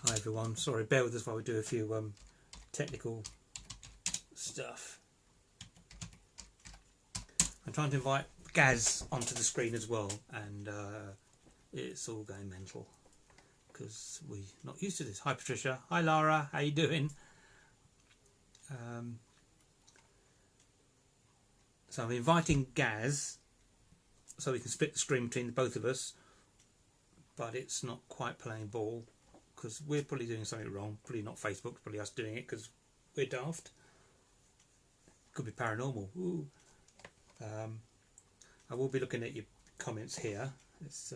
Hi everyone, sorry, bear with us while we do a few technical stuff. I'm trying to invite Gaz onto the screen as well, and it's all going mental because we're not used to this. Hi Patricia, hi Lara, how you doing? So I'm inviting Gaz so we can split the screen between the both of us, but it's not quite playing ball because we're probably doing something wrong. Probably not Facebook, probably us doing it because we're daft. Could be paranormal. Ooh. I will be looking at your comments here. This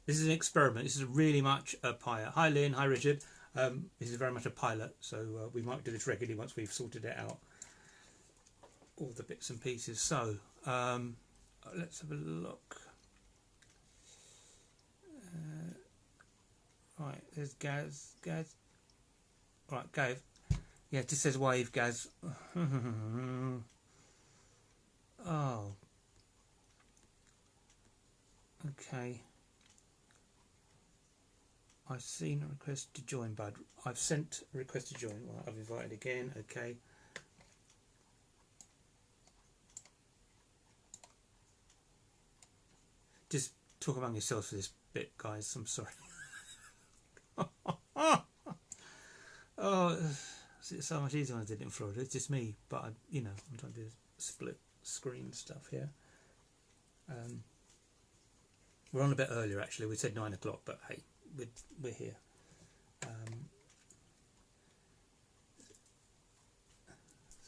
is an experiment. This is really much a pilot. Hi Lynn, hi Richard. This is very much a pilot, so we might do this regularly once we've sorted it out, all the bits and pieces. So let's have a look. Right, there's Gaz. Right, Gav. Yeah, it just says wave, Gaz. Oh. Okay. I've seen a request to join, bud. I've sent a request to join. Right, I've invited again. Okay. Just talk among yourselves for this bit, guys. I'm sorry. Oh, it's so much easier when I did it in Florida. It's just me, but I'm trying to do split screen stuff here. We're on a bit earlier actually. We said 9 o'clock, but hey, we're here.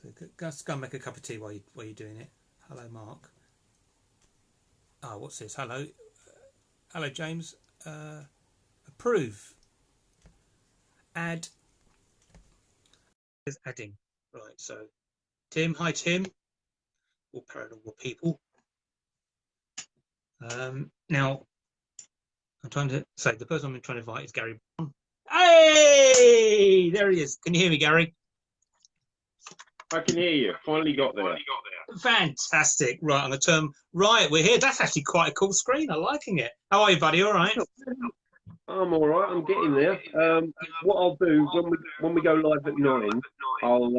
So let's go and make a cup of tea while you're doing it. Hello, Mark. Oh, what's this? Hello, hello, James. Approve. Add. Is adding. Right. So, Tim. Hi, Tim. All paranormal people. Now, I'm trying to say the person I'm trying to invite is Gary Brown. Hey, there he is. Can you hear me, Gary? I can hear you. Finally got there. Fantastic. Right, on the term. Right, we're here. That's actually quite a cool screen. I'm liking it. How are you, buddy? All right? I'm all right. I'm getting there. What I'll do when we go live at 9, I'll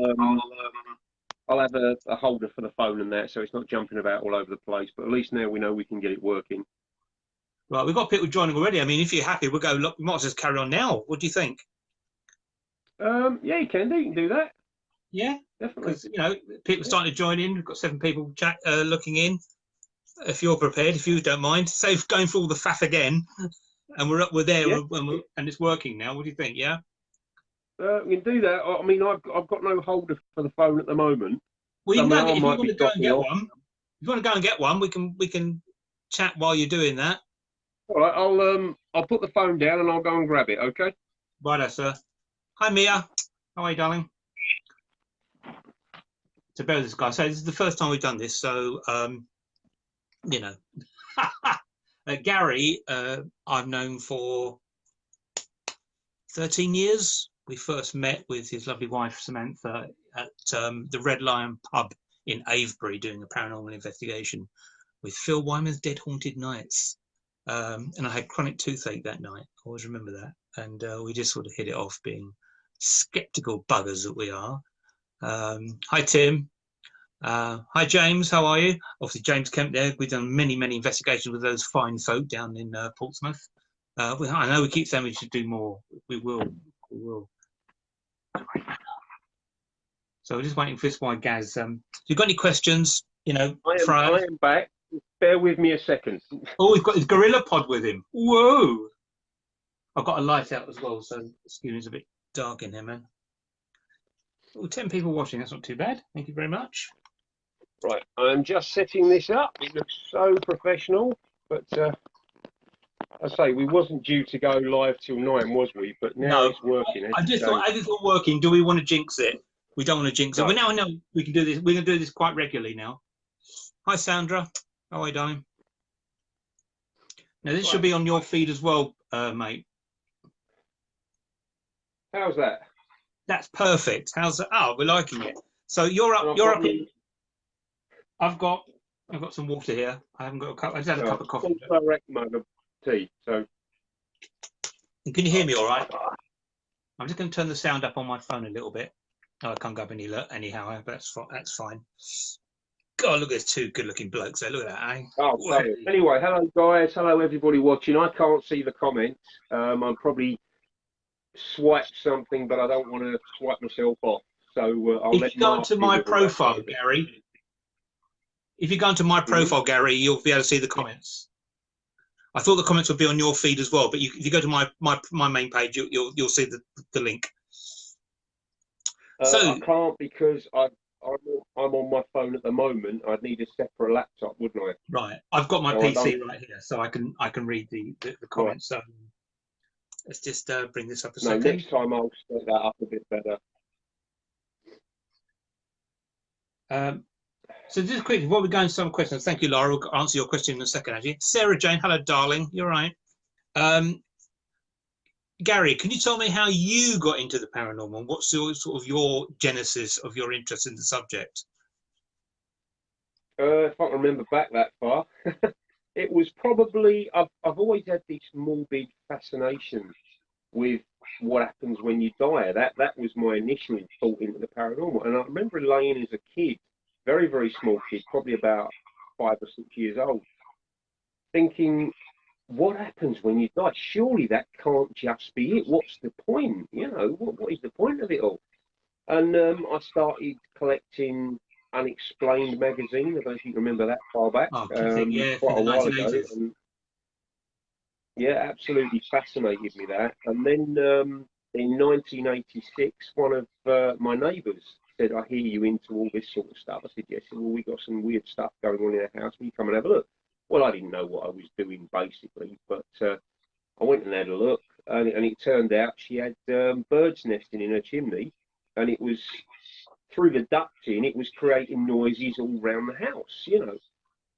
have a holder for the phone and that, so it's not jumping about all over the place. But at least now we know we can get it working. Right, we've got people joining already. I mean, if you're happy, we'll go. Look, we might as well just carry on now. What do you think? Yeah, you can do. You can do that. Yeah, definitely. Because people starting to join in. We've got 7 people looking in. If you're prepared, if you don't mind, save going through all the faff again, and we're there, yeah. and it's working now. What do you think? Yeah. We can do that. I mean, I've got no holder for the phone at the moment. Well, you can go, if you want to go and get off. one. If you want to go and get one, we can chat while you're doing that. All right, I'll put the phone down and I'll go and grab it. Okay. Righto, sir. Hi, Mia. How are you, darling? So, bear with this guy. So, this is the first time we've done this. So, Gary, I've known for 13 years. We first met with his lovely wife, Samantha, at the Red Lion pub in Avebury doing a paranormal investigation with Phil Wyman's Dead Haunted Nights. And I had chronic toothache that night. I always remember that. And we just sort of hit it off, being skeptical buggers that we are. Hi, Tim. Hi, James. How are you? Obviously, James Kemp there. We've done many, many investigations with those fine folk down in Portsmouth. I know we keep saying we should do more. We will. We will. So we're just waiting for this one, Gaz. If you've got any questions, I am back. Bear with me a second. Oh, we've got his gorilla pod with him. Whoa! I've got a light out as well, so excuse me, it's a bit dark in here, man. Oh, 10 people watching. That's not too bad. Thank you very much. Right, I'm just setting this up. It looks so professional, but I say we wasn't due to go live till 9, was we? But now it's working. I just thought, as it's all working, do we want to jinx it? We don't want to jinx it. But now I know we can do this. We're going to do this quite regularly now. Hi, Sandra. How are you, darling? Now, this should be on your feed as well, mate. How's that? That's perfect. How's that? Oh, we're liking it. So you're up. You're up in. I've got some water here. I haven't got a cup. I just had a cup of coffee. Direct mug of tea. So Can you hear me all right? I'm just going to turn the sound up on my phone a little bit. Oh, I can't go up anyhow, but that's fine. God, look, there's two good-looking blokes there. Look at that, eh? Oh, sorry. Anyway, hello guys, hello everybody watching. I can't see the comments. I'm probably swiped something, but I don't want to swipe myself off. So I'll let If you go Mark into deal my with all that profile, side of it. Gary, if you go into my profile, Gary, you'll be able to see the comments. I thought the comments would be on your feed as well, but if you go to my main page, you'll see the link. So I can't because I'm on my phone at the moment. I'd need a separate laptop, wouldn't I? right, I've got my So PC right here, so I can read the comments. Right. So let's just bring this up a No, second. next time I'll set that up a bit better. So just quickly, while we go into some questions, thank you, Laura. We'll answer your question in a second, actually. Sarah Jane, hello, darling. You're right. Gary, can you tell me how you got into the paranormal? What's your genesis of your interest in the subject? If I can remember back that far, it was probably I've always had this morbid fascination with what happens when you die. That was my initial thought into the paranormal. And I remember laying as a kid, very, very small kid, probably about 5 or 6 years old, thinking, what happens when you die? Surely that can't just be it. What's the point? You know, what is the point of it all? And I started collecting Unexplained magazine. I don't know if you remember that far back. Oh, yeah, Quite from a the while ago. 1980s. And yeah, absolutely fascinated me that. And then in 1986, one of my neighbours said, "I hear you into all this sort of stuff." I said, "Yes." Well, we got some weird stuff going on in our house. Will you come and have a look? Well, I didn't know what I was doing basically, but I went and had a look, and it turned out she had birds nesting in her chimney, and it was through the ducting, it was creating noises all around the house, you know.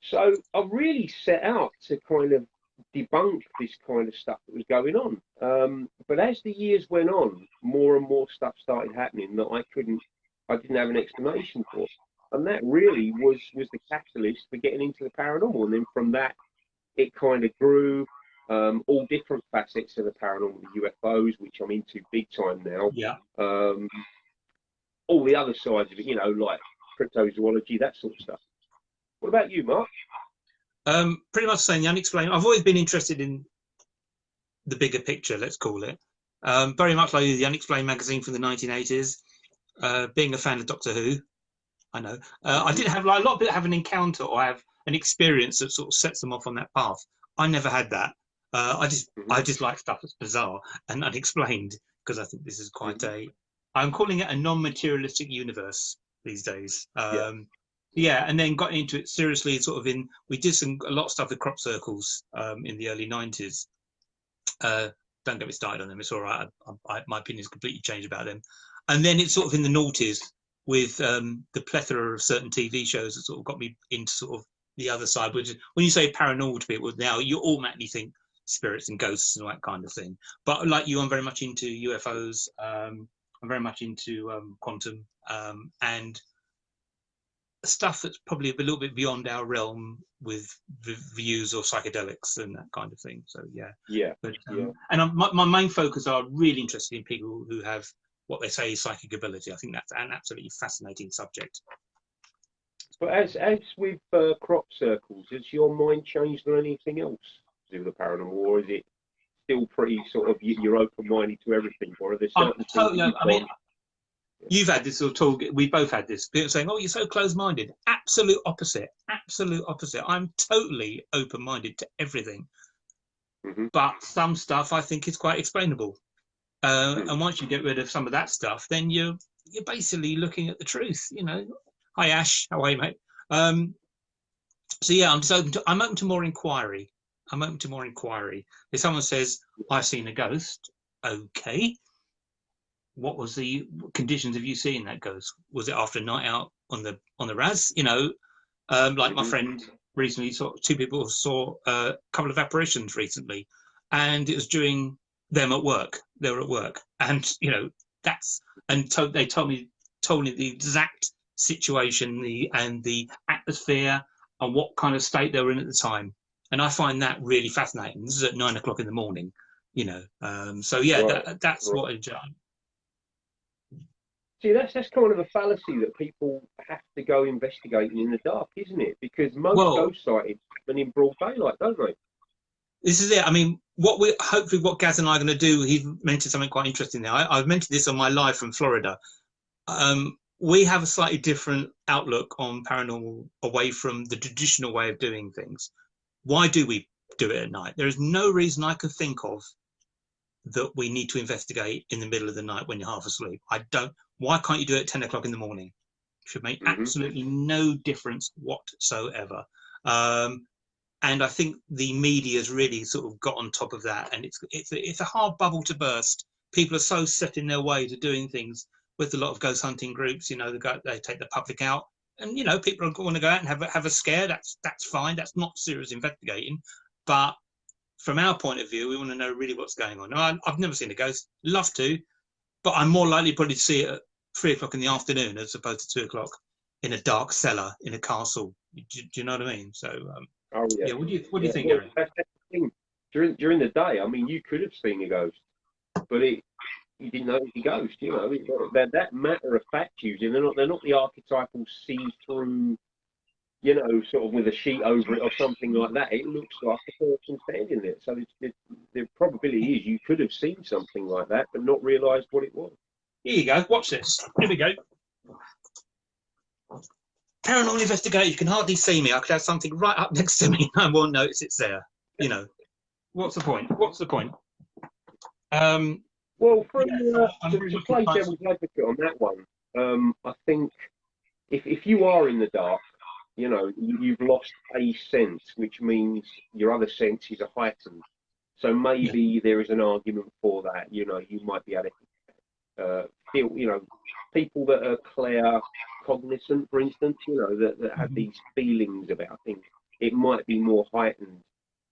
So I really set out to kind of debunk this kind of stuff that was going on. But as the years went on, more and more stuff started happening that I didn't have an explanation for. And that really was the catalyst for getting into the paranormal. And then from that, it kind of grew, all different facets of the paranormal, the UFOs, which I'm into big time now. Yeah. All the other sides of it, you know, like cryptozoology, that sort of stuff. What about you, Mark? Pretty much saying the unexplained. I've always been interested in the bigger picture, let's call it. Very much like the Unexplained magazine from the 1980s. Being a fan of Doctor Who, I know. I did have like, a lot of people have an encounter or have an experience that sort of sets them off on that path. I never had that. I just like stuff that's bizarre and unexplained because I think this is quite I'm calling it a non-materialistic universe these days. Yeah, and then got into it seriously. Sort of we did a lot of stuff with crop circles in the early 90s. Don't get me started on them. It's all right. My opinion's completely changed about them. And then it's sort of in the noughties with the plethora of certain TV shows that sort of got me into sort of the other side. Which is, when you say paranormal to people now, you automatically think spirits and ghosts and all that kind of thing. But like you, I'm very much into UFOs. I'm very much into quantum and stuff that's probably a little bit beyond our realm with views or psychedelics and that kind of thing. So yeah. But, and my main focus are really interested in people who have what they say is psychic ability. I think that's an absolutely fascinating subject. But as with crop circles, has your mind changed on anything else to do with the paranormal, or is it still pretty sort of you're open-minded to everything, or are there certain things I mean, you've had this sort of talk. We both had this. People saying, "Oh, you're so close-minded." Absolute opposite. Absolute opposite. I'm totally open-minded to everything, but some stuff I think is quite explainable. And once you get rid of some of that stuff, then you're basically looking at the truth. You know. Hi Ash, how are you, mate? So yeah, I'm open to more inquiry. I'm open to more inquiry. If someone says, "I've seen a ghost," okay. What was the conditions of you seeing that ghost? Was it after a night out on the Raz? You know, like my friend recently saw, two people saw a couple of apparitions recently, and it was during them at work. They were at work, and you know they told me the exact situation, the atmosphere, and what kind of state they were in at the time. And I find that really fascinating. This is at 9 o'clock in the morning. you know. So yeah, Right, that's right. what I, See, that's kind of a fallacy that people have to go investigating in the dark, isn't it? Because most well, ghost sightings happen in broad daylight, don't they? this is it. I mean, what we hopefully what Gaz and I are going to do. He mentioned something quite interesting there. I've mentioned this on my live from Florida. We have a slightly different outlook on paranormal away from the traditional way of doing things. Why do we do it at night? There is no reason I can think of that we need to investigate in the middle of the night when you're half asleep. I don't. Why can't you do it at 10 o'clock in the morning? It should make Hmm. absolutely no difference whatsoever. Um, and I think the media has really sort of got on top of that, and it's a hard bubble to burst. People are so set in their way to doing things with a lot of ghost hunting groups. You know, they take the public out, and you know, people want to go out and have a scare. That's fine. That's not serious investigating, but from our point of view, we want to know really what's going on. Now, I've never seen a ghost, love to, but I'm more likely probably to see it at 3 o'clock in the afternoon as opposed to 2 o'clock in a dark cellar in a castle. Do you know what I mean? So Oh yeah, yeah, what do you yeah. think, Well, Gary? that's the thing. During the day, I mean, you could have seen a ghost, but you didn't know it was a ghost. You know, that matter of fact using. They're not the archetypal see through. You know, sort of with a sheet over it or something like that. It looks like a person standing there. So the probability is you could have seen something like that, but not realised what it was. Here you go. Watch this. Here we go. Paranormal investigator. You can hardly see me. I could have something right up next to me. I won't notice it's there. You know, what's the point? What's the point? Well, Yeah, I'm very to lucky to play find some. devil's advocate on that one, I think if you are in the dark, you know, you've lost a sense, which means your other senses are heightened. So Yeah, maybe there is an argument for that. You know, you might be able to feel, you know, people that are clear cognizant, for instance, you know, that have mhm. these feelings about things, it might be more heightened.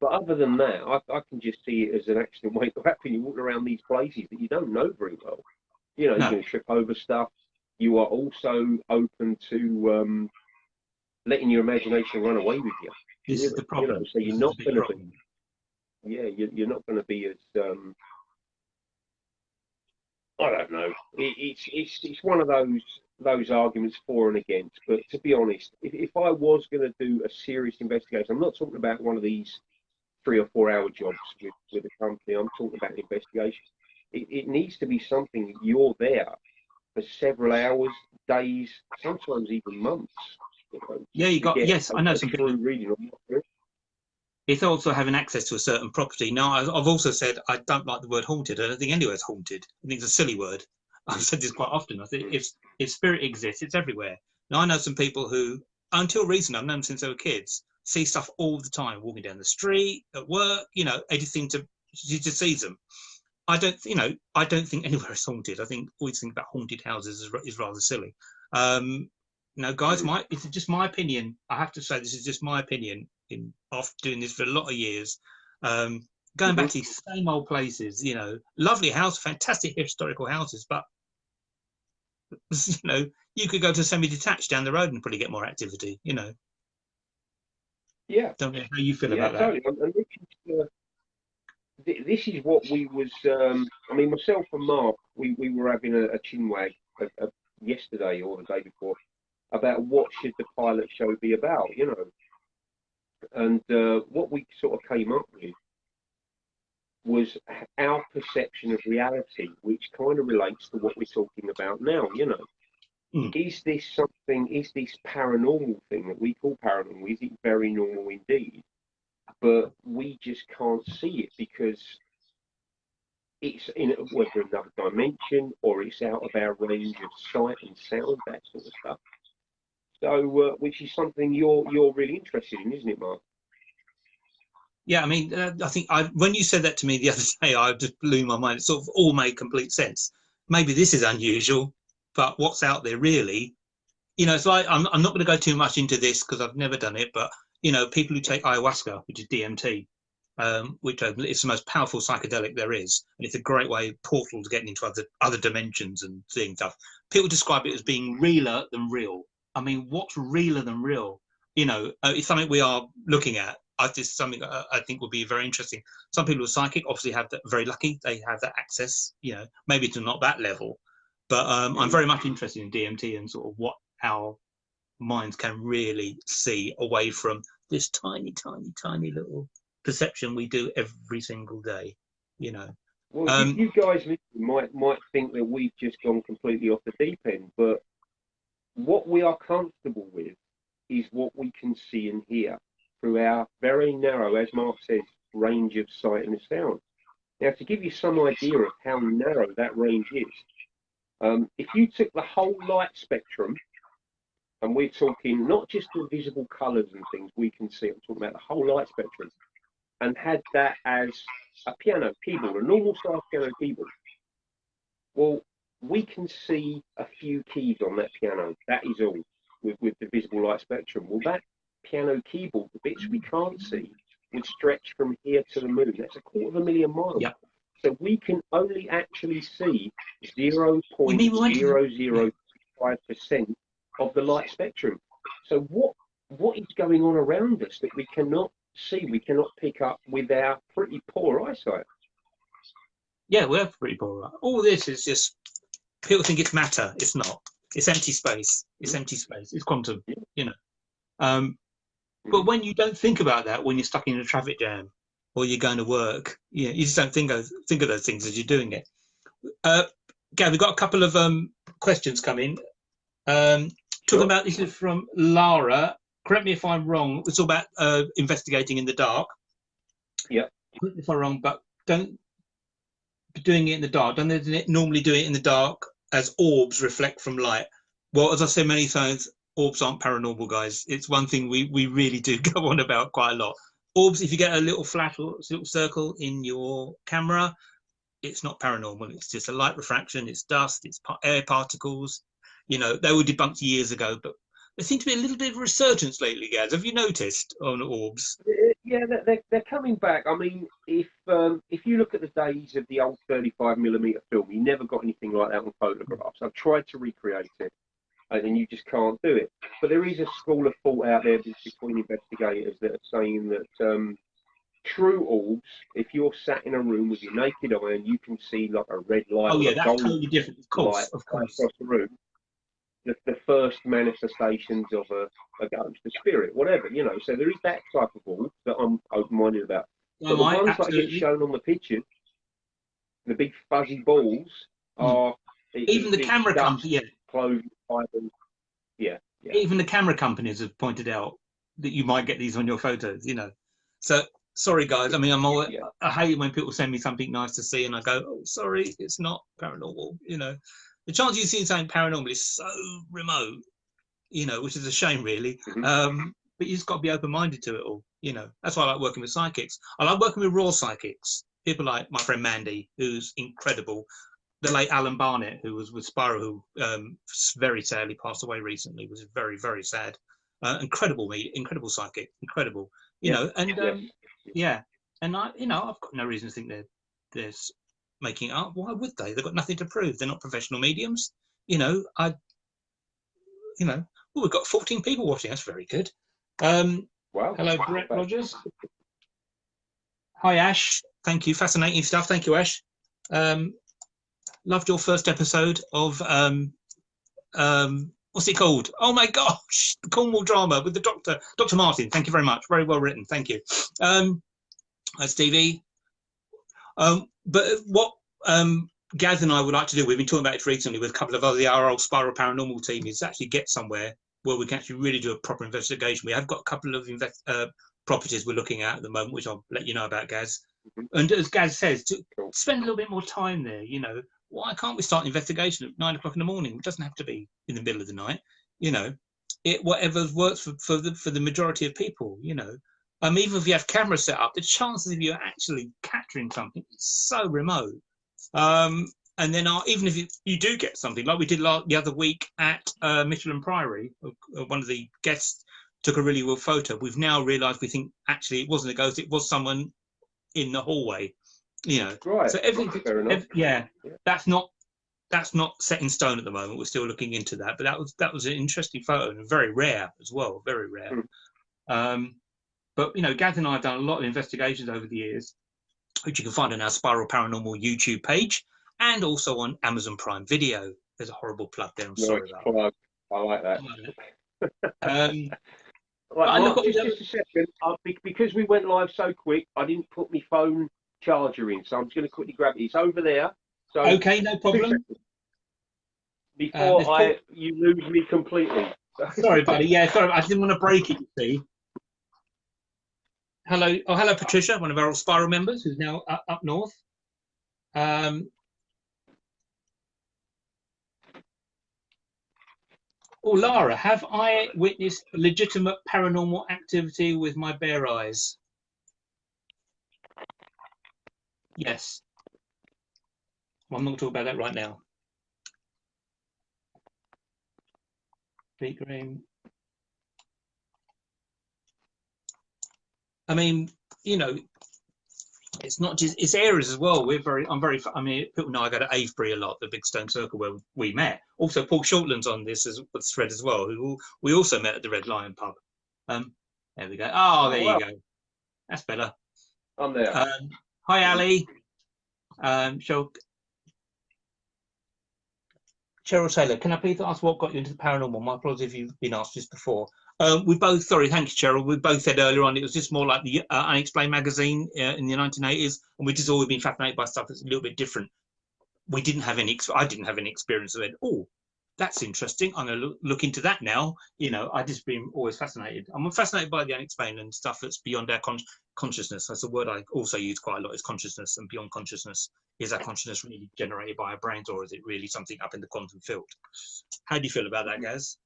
But other than that, I can just see it as an accident waiting to happen. You're walking around these places that you don't know very well. You know, you're No, going to trip over stuff. You are also open to letting your imagination run away with you. this is the You know, problem. so This you're is not the big going to be, problem. yeah, you're not going to be as I don't know. It's one of those arguments for and against. But to be honest, if I was going to do a serious investigation, I'm not talking about one of these 3 or 4 hour jobs with a company. I'm talking about an investigation. It needs to be something that you're there for several hours, days, sometimes even months. You know, Yeah, you to got. get Yes, I know a some people. true reading on it. It's also having access to a certain property. Now, I've also said I don't like the word haunted. I don't think anywhere's haunted. I think it's a silly word. I've said this quite often. I think Mm. if spirit exists, it's everywhere. Now, I know some people who, until recently, I've known them since they were kids, see stuff all the time, walking down the street, at work. You know, anything to you just sees them. I don't, you know, I don't think anywhere is haunted. I think always think about haunted houses is rather silly. Um, guys, Mm. it's just my opinion. I have to say this is just my opinion. In after doing this for a lot of years, going back Hmm. to these same old places, you know, lovely house, fantastic historical houses, but you know, you could go to semi-detached down the road and probably get more activity. You know, Yeah, don't know how you feel yeah, about that. totally. And this is what we was. I mean, myself and Mark, we were having a chinwag yesterday or the day before about what should the pilot show be about, you know. And what we sort of came up with was our perception of reality, which kind of relates to what we're talking about now, you know. Mm. Is this paranormal thing that we call paranormal? Is it very normal indeed? But we just can't see it because it's in whether another dimension or it's out of our range of sight and sound, that sort of stuff. So, which is something you're really interested in, isn't it, Mark? Yeah, I mean, I think when you said that to me the other day, I just blew my mind. It sort of all made complete sense. Maybe this is unusual, but what's out there really? You know, it's like I'm not going to go too much into this because I've never done it, but you know, people who take ayahuasca, which is DMT, which is the most powerful psychedelic there is, and it's a great way portal to getting into other dimensions and seeing stuff. People describe it as being realer than real. I mean, what's realer than real? You know, it's something we are looking at. this is something I think would be very interesting. Some people who are psychic obviously have that, very lucky, they have that access, you know, maybe to not that level, but I'm very much interested in DMT and sort of what our minds can really see away from this tiny, tiny, tiny little perception we do every single day, you know. Well, you guys might think that we've just gone completely off the deep end, but what we are comfortable with is what we can see and hear through our very narrow, as Mark says, range of sight and sound. Now, to give you some idea of how narrow that range is, if you took the whole light spectrum, and we're talking not just the visible colours and things we can see, I'm talking about the whole light spectrum, and had that as a piano keyboard, a normal size piano keyboard, well, we can see a few keys on that piano. That is all with the visible light spectrum. Well, that piano keyboard, the bits we can't see, would stretch from here to the moon. That's 250,000 miles. Yep. So we can only actually see 0.0005% of the light spectrum. So what is going on around us that we cannot see, we cannot pick up with our pretty poor eyesight? Yeah, we're pretty poor. All this is just, people think it's matter. It's not. It's empty space. It's empty space. It's quantum, you know. But when you don't think about that, when you're stuck in a traffic jam or you're going to work, you know, you just don't think of those things as you're doing it. Gav, we've got a couple of questions coming. Talking about, this is from Lara. Correct me if I'm wrong. It's all about investigating in the dark. Yeah. Correct me if I'm wrong, but don't be doing it in the dark. Don't they normally do it in the dark as orbs reflect from light? Well, as I said many times, orbs aren't paranormal, guys. It's one thing we really do go on about quite a lot. Orbs, if you get a little flat or little circle in your camera, it's not paranormal. It's just a light refraction. It's dust. It's air particles. You know, they were debunked years ago, but there seems to be a little bit of a resurgence lately, guys. Have you noticed on orbs? Yeah, they're coming back. I mean, if you look at the days of the old 35mm film, you never got anything like that on photographs. I've tried to recreate it, and you just can't do it. But there is a school of thought out there between investigators that are saying that true orbs, if you're sat in a room with your naked eye and you can see like a red light, or a that's gold totally different. Of course. across the room, the first manifestations of a ghost, a spirit, whatever, you know. So there is that type of orb that I'm open-minded about. But the ones that get shown on the pictures, the big fuzzy balls, are even the camera company, clothing fibers. Yeah. Even the camera companies have pointed out that you might get these on your photos, you know. So sorry, guys. I mean, I hate when people send me something nice to see and I go, oh, sorry, it's not paranormal, you know. The chance you see something paranormal is so remote, you know, which is a shame, really. But you just got to be open-minded to it all, you know. That's why I like working with psychics. I like working with raw psychics. People like my friend Mandy, who's incredible. The late Alan Barnett, who was with Spyro, who very sadly passed away recently, was very, very sad. Incredible psychic, incredible, you know. And and I've got no reason to think they're making it up. Why would they? They've got nothing to prove. They're not professional mediums. You know, well, we've got 14 people watching. That's very good. Wow. Hello, Brett Rogers. Hi, Ash. Thank you. Fascinating stuff. Thank you, Ash. Loved your first episode of what's it called? Oh my gosh, the Cornwall drama with the Dr. Martin. Thank you very much. Very well written. Thank you. Stevie. But what Gaz and I would like to do, we've been talking about it recently with a couple of our old Spiral Paranormal team, is actually get somewhere where we can actually really do a proper investigation. We have got a couple of properties we're looking at the moment, which I'll let you know about, Gaz. And as Gaz says, to spend a little bit more time there, you know. Why can't we start an investigation at 9 o'clock in the morning? It doesn't have to be in the middle of the night, you know. Whatever works for the majority of people, you know. Even if you have cameras set up, the chances of you actually capturing something is so remote. And then even if you do get something, like we did the other week at Michelin Priory, one of the guests took a really well photo. We've now realised we think actually it wasn't a ghost; it was someone in the hallway. You know, right? So everything, that's not set in stone at the moment. We're still looking into that, but that was an interesting photo and very rare as well, very rare. But, you know, Gav and I have done a lot of investigations over the years, which you can find on our Spiral Paranormal YouTube page and also on Amazon Prime Video. There's a horrible plug there. I'm sorry about plug. I like that. that. Right, Mark, look, just a second. Because we went live so quick, I didn't put my phone charger in, so I'm just going to quickly grab it. It's over there. So okay, no problem. Before you lose me completely. Sorry, buddy. Yeah, sorry. I didn't want to break it, you see. Hello. Oh, hello, Patricia, one of our Spiral members who's now up north. Oh, Lara, have I witnessed legitimate paranormal activity with my bare eyes? Yes. Well, I'm not talking about that right now. Big room. I mean, you know, it's not just, it's areas as well. I mean, people know I go to Avebury a lot, the big stone circle where we met. Also, Paul Shortland's on this thread as well, who we also met at the Red Lion pub. There we go. Oh, there you go. That's better. I'm there. Hi, Ali. Cheryl Taylor, can I please ask what got you into the paranormal? My apologies if you've been asked this before. We both, sorry, thank you, Cheryl. We both said earlier on it was just more like the Unexplained magazine in the 1980s, and we just always been fascinated by stuff that's a little bit different. I didn't have any experience of it. Oh, that's interesting. I'm going to look into that now. You know, I just been always fascinated. I'm fascinated by the unexplained and stuff that's beyond our consciousness. That's a word I also use quite a lot, is consciousness and beyond consciousness. Is our consciousness really generated by our brains, or is it really something up in the quantum field? How do you feel about that, Gaz?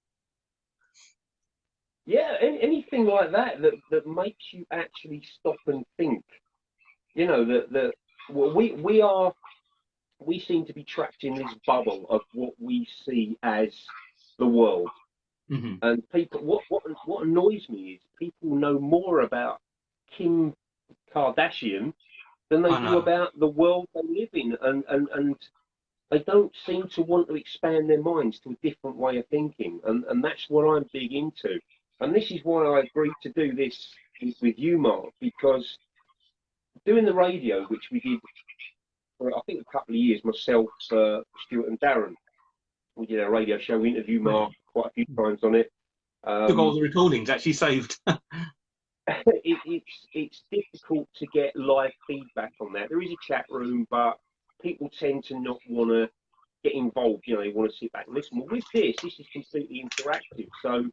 Yeah, anything like that makes you actually stop and think. You know, we seem to be trapped in this bubble of what we see as the world. Mm-hmm. And people, what annoys me is people know more about Kim Kardashian than they do about the world they live in, and they don't seem to want to expand their minds to a different way of thinking, and that's what I'm big into. And this is why I agreed to do this with you, Mark, because doing the radio, which we did for I think a couple of years, myself, Stuart and Darren, we did a radio show. We interviewed Mark quite a few times on it. Took all the recordings actually saved. It's difficult to get live feedback on that. There is a chat room, but people tend to not want to get involved. You know, they want to sit back and listen. Well, with this is completely interactive. So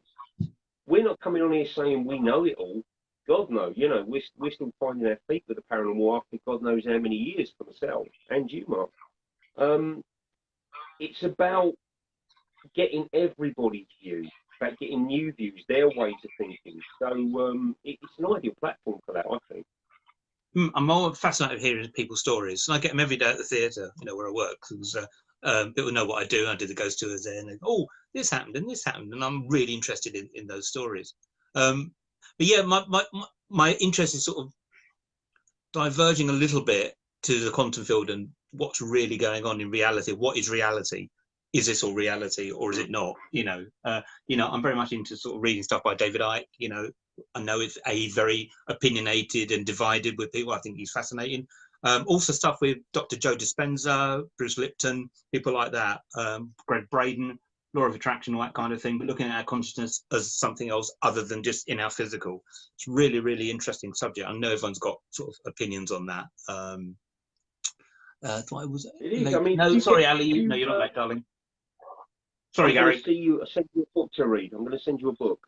we're not coming on here saying we know it all. God no, you know, we're still finding our feet with the paranormal after God knows how many years for myself and you, Mark. It's about getting everybody's view, about getting new views, their ways of thinking. So it's an ideal platform for that, I think. I'm more fascinated hearing people's stories, and I get them every day at the theatre, you know, where I work. Because people know what I do. I do the ghost tours there, and they go, "Oh, this happened and this happened," and I'm really interested in those stories. But yeah, my interest is sort of diverging a little bit to the quantum field and what's really going on in reality. What is reality? Is this all reality, or is it not? You know, I'm very much into sort of reading stuff by David Icke. You know, I know it's very opinionated and divided with people. I think he's fascinating. Also stuff with Dr. Joe Dispenza, Bruce Lipton, people like that, Greg Braden, law of attraction, all that kind of thing, but looking at our consciousness as something else other than just in our physical. It's really, really interesting subject. I know everyone's got sort of opinions on that. It is. I mean, no, sorry, Ali. No, you're not late, darling. Sorry, Gary. I'll send you a book to read. I'm going to send you a book.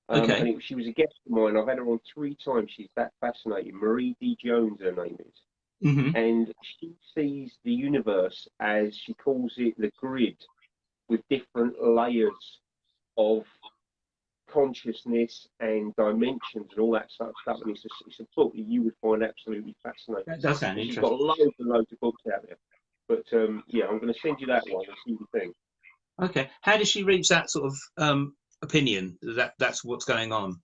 Okay. And she was a guest of mine. I've had her on 3 times. She's that fascinating. Marie D. Jones, her name is. Mm-hmm. And she sees the universe as, she calls it, the grid, with different layers of consciousness and dimensions and all that sort of stuff. And it's a book that you would find absolutely fascinating. That does sound interesting. She's got loads and loads of books out there. But yeah, I'm going to send you that one and see what you think. Okay. How does she reach that sort of opinion that that's what's going on?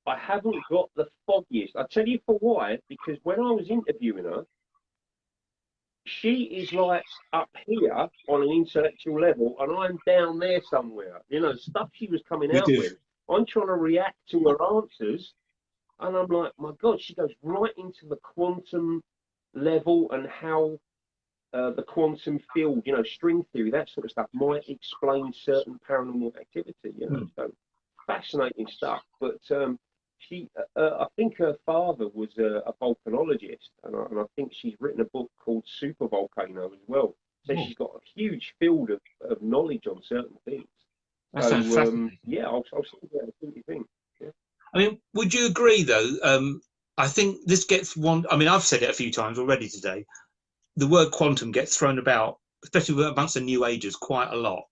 I haven't got the foggiest. I'll tell you for why, because when I was interviewing her, she is like up here on an intellectual level, and I'm down there somewhere. You know, stuff she was coming out with. I'm trying to react to her answers, And I'm like, my God, she goes right into the quantum level and how the quantum field, you know, string theory, that sort of stuff might explain certain paranormal activity, you know. So fascinating stuff. But I think her father was a volcanologist, and I think she's written a book called Super Volcano as well. So she's got a huge field of knowledge on certain things. That sounds fascinating. Yeah, I'll see what you think. Yeah. I mean, would you agree though? I think this gets one. I mean, I've said it a few times already today. The word quantum gets thrown about, especially amongst the New Agers, quite a lot.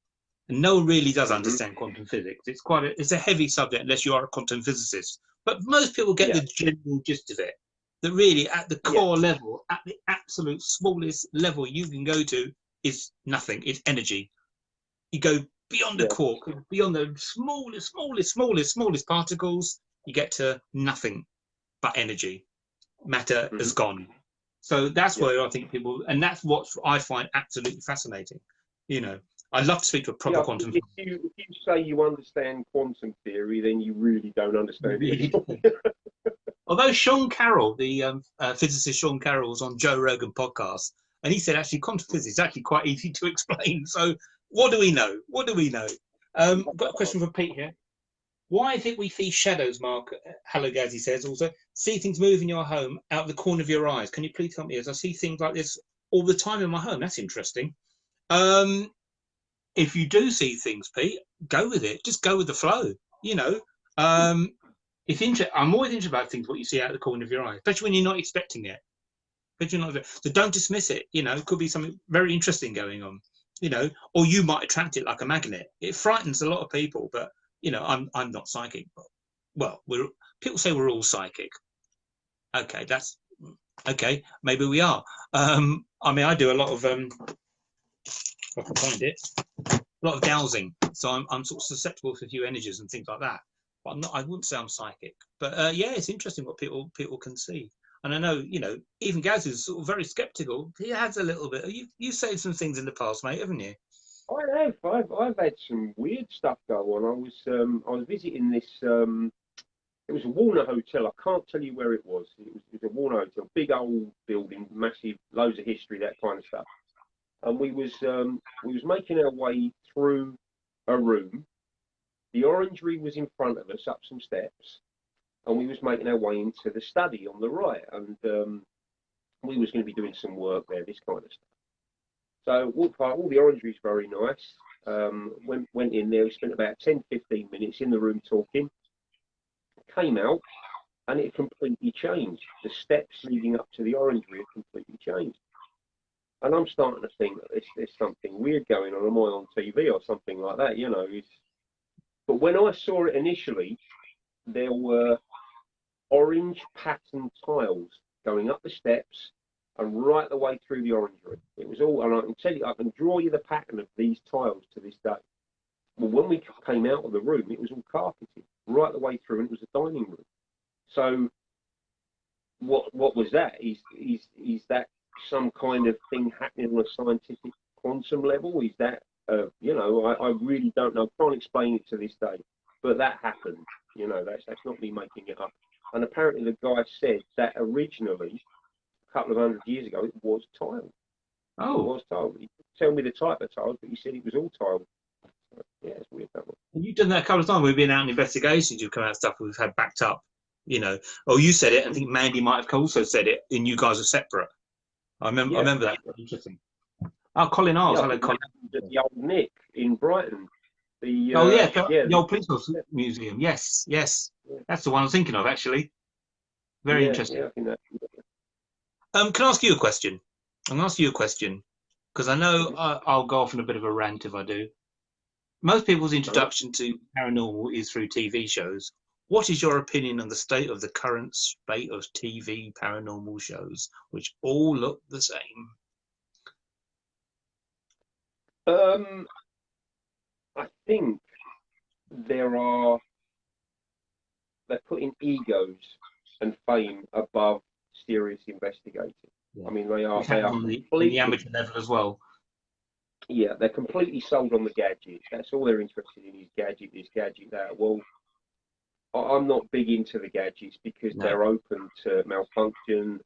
And no one really does understand quantum physics. It's a heavy subject unless you are a quantum physicist. But most people get the general gist of it. That really, at the core level, at the absolute smallest level you can go to, is nothing. It's energy. You go beyond the quark, beyond the smallest particles, you get to nothing but energy. Matter is gone. So that's where I think people, and that's what I find absolutely fascinating. You know, I'd love to speak to a proper quantum. If you say you understand quantum theory, then you really don't understand it. Although Sean Carroll, the physicist Sean Carroll, was on Joe Rogan podcast, and he said actually quantum physics is actually quite easy to explain. So what do we know? What do we know? I've got a question for Pete here. Why is it we see shadows, Mark Hallogazi says also, see things move in your home out of the corner of your eyes? Can you please help me? As I see things like this all the time in my home. That's interesting. If you do see things, Pete, go with it. Just go with the flow. You know, it's I'm always interested about things, what you see out of the corner of your eye, especially when you're not expecting it. So don't dismiss it. You know, it could be something very interesting going on. You know, or you might attract it like a magnet. It frightens a lot of people, but you know, I'm not psychic. But, well, people say we're all psychic. Okay, that's okay. Maybe we are. I mean, I do a lot of if I can find it, a lot of dowsing. So I'm sort of susceptible to a few energies and things like that. But I'm not. I wouldn't say I'm psychic. But yeah, it's interesting what people can see. And I know, you know, even Gaz is sort of very skeptical. He has a little bit. You said some things in the past, mate, haven't you? I have. I've had some weird stuff go on. I was visiting this. It was a Warner Hotel. I can't tell you where it was. It was a Warner Hotel, big old building, massive, loads of history, that kind of stuff. And we was making our way through a room. The orangery was in front of us, up some steps, and we was making our way into the study on the right. And we was going to be doing some work there, this kind of stuff. So walked past, all the orangery is very nice. Went in there, we spent about 10-15 minutes in the room talking. Came out and it completely changed. The steps leading up to the orangery had completely changed. And I'm starting to think that there's something weird going on. Am I on TV or something like that? You know, but when I saw it initially, there were orange pattern tiles going up the steps and right the way through the orangery. It was all, and I can tell you, I can draw you the pattern of these tiles to this day. Well, when we came out of the room, it was all carpeted right the way through, and it was a dining room. So, what was that? Is that some kind of thing happening on a scientific quantum level? Is that you know, I really don't know. Can't explain it to this day, but that happened. You know, that's not me making it up. And apparently, the guy said that originally, a couple of 100 years ago, it was tile. Oh, it was tile. He didn't tell me the type of tiles, but he said it was all tile. Yeah, it's weird that one. and you've done that a couple of times. We've been out in investigations. You've come out stuff we've had backed up. You know, oh, you said it. I think Mandy might have also said it. And you guys are separate. I remember that. Interesting. Oh, Colin Arles. Hello, Colin. The old Nick in Brighton. The the old Police Museum. Yes, that's the one I was thinking of actually. Very interesting. Yeah, I think that. Can I ask you a question? I'm going to ask you a question because I know I'll go off on a bit of a rant if I do. Most people's introduction to paranormal is through TV shows. What is your opinion on the state of the current spate of TV paranormal shows, which all look the same? I think they're putting egos and fame above serious investigating. Yeah. I mean, they are on the amateur level as well. Yeah, they're completely sold on the gadget. That's all they're interested in, is gadget, this, gadget, that. Well, I'm not big into the gadgets because No. they're open to malfunction,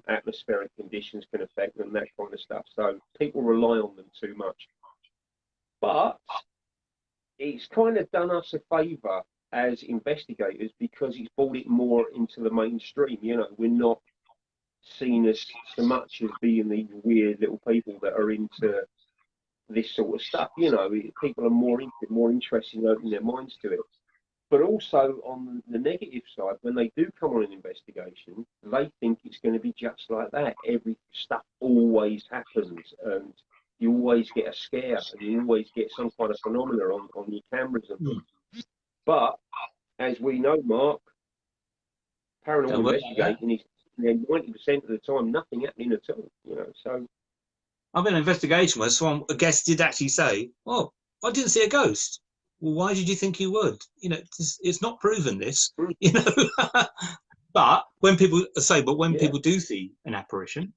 atmospheric conditions can affect them, that kind of stuff. So people rely on them too much. But it's kind of done us a favour as investigators because it's brought it more into the mainstream. You know, we're not seen as so much as being these weird little people that are into this sort of stuff. You know, people are more interested in opening their minds to it. But also on the negative side, when they do come on an investigation, they think it's going to be just like that. Every stuff always happens, and you always get a scare, and you always get some kind of phenomena on your cameras and things. But as we know, Mark, paranormal investigating is 90% of the time nothing happening at all. You know, so I've been an investigation where a guest did actually say, "Oh, I didn't see a ghost." Well, why did you think you would? You know, it's not proven this, you know. But when people people do see an apparition,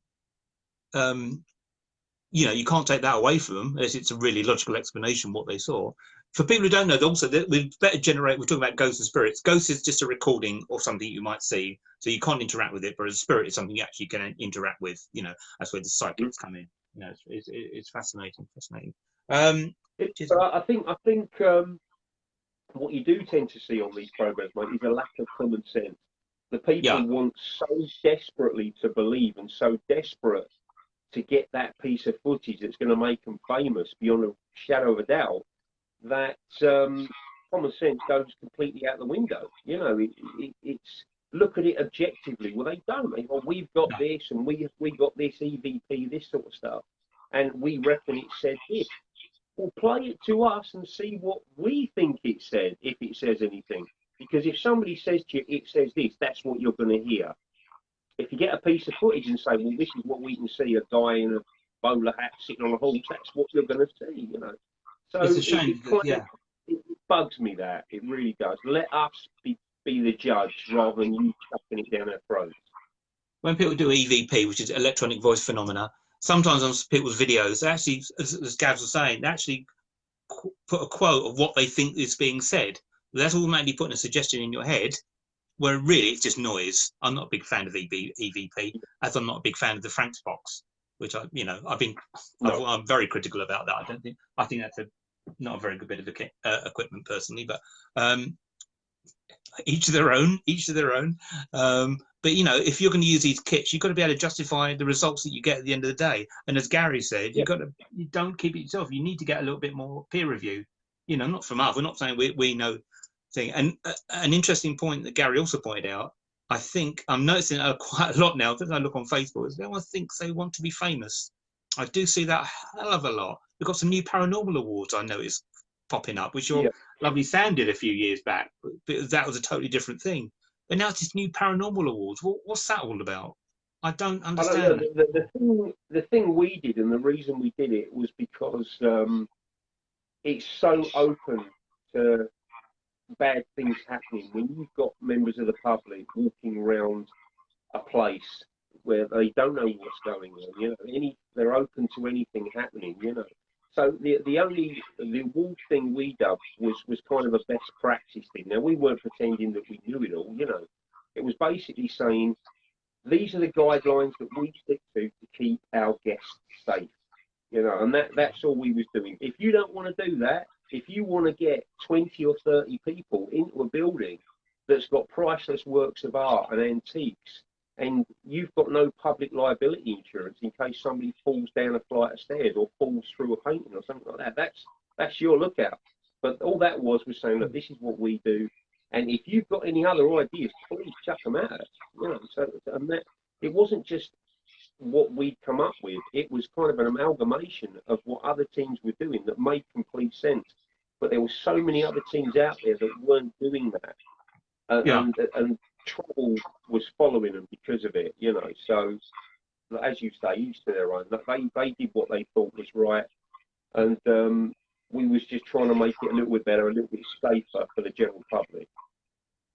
you know, you can't take that away from them unless it's a really logical explanation what they saw. For people who don't know, also we better generate. We're talking about ghosts and spirits. Ghosts is just a recording of something you might see, so you can't interact with it. But a spirit is something you actually can interact with. You know, that's where the psychics come in. You know, it's fascinating. I think what you do tend to see on these programs, mate, is a lack of common sense. The people want so desperately to believe and so desperate to get that piece of footage that's going to make them famous beyond a shadow of a doubt that common sense goes completely out the window. You know, it's look at it objectively. Well, they don't. Well, we've got this and we got this EVP, this sort of stuff, and we reckon it said this. Well, play it to us and see what we think it said, if it says anything. Because if somebody says to you, it says this, that's what you're going to hear. If you get a piece of footage and say, well, this is what we can see, a guy in a bowler hat sitting on a horse, that's what you're going to see, you know. So it's a shame. It bugs me that. It really does. Let us be the judge rather than you chucking it down our throats. When people do EVP, which is electronic voice phenomena, sometimes on people's videos, they actually, as Gavs was saying, they actually put a quote of what they think is being said. That's automatically putting a suggestion in your head, where really it's just noise. I'm not a big fan of EVP, as I'm not a big fan of the Franks box, which I'm very critical about that. I think that's not a very good bit of equipment personally, but each of their own. But you know, if you're going to use these kits, you've got to be able to justify the results that you get at the end of the day. And as Gary said, you don't keep it yourself. You need to get a little bit more peer review. You know, not from us. We're not saying we know thing. And an interesting point that Gary also pointed out, I think I'm noticing quite a lot now. As I look on Facebook, is everyone thinks they want to be famous. I do see that a hell of a lot. We've got some new paranormal awards I noticed popping up, which your lovely Sam did a few years back, but that was a totally different thing. But now it's this new paranormal awards. What's that all about? I don't understand. The thing we did, and the reason we did it, was because it's so open to bad things happening. When you've got members of the public walking around a place where they don't know what's going on, you know, they're open to anything happening, you know. So the award thing we dubbed was kind of a best practice thing. Now, we weren't pretending that we knew it all, you know. It was basically saying, these are the guidelines that we stick to keep our guests safe, you know, and that's all we was doing. If you don't want to do that, if you want to get 20 or 30 people into a building that's got priceless works of art and antiques, and you've got no public liability insurance in case somebody falls down a flight of stairs or falls through a painting or something like that, that's your lookout. But all that was saying, look, this is what we do, and if you've got any other ideas, please chuck them at us. You know, so and that it wasn't just what we'd come up with; it was kind of an amalgamation of what other teams were doing that made complete sense. But there were so many other teams out there that weren't doing that, and trouble was following them because of it, you know. So, as you say, each to their own. They did what they thought was right, and we was just trying to make it a little bit better, a little bit safer for the general public.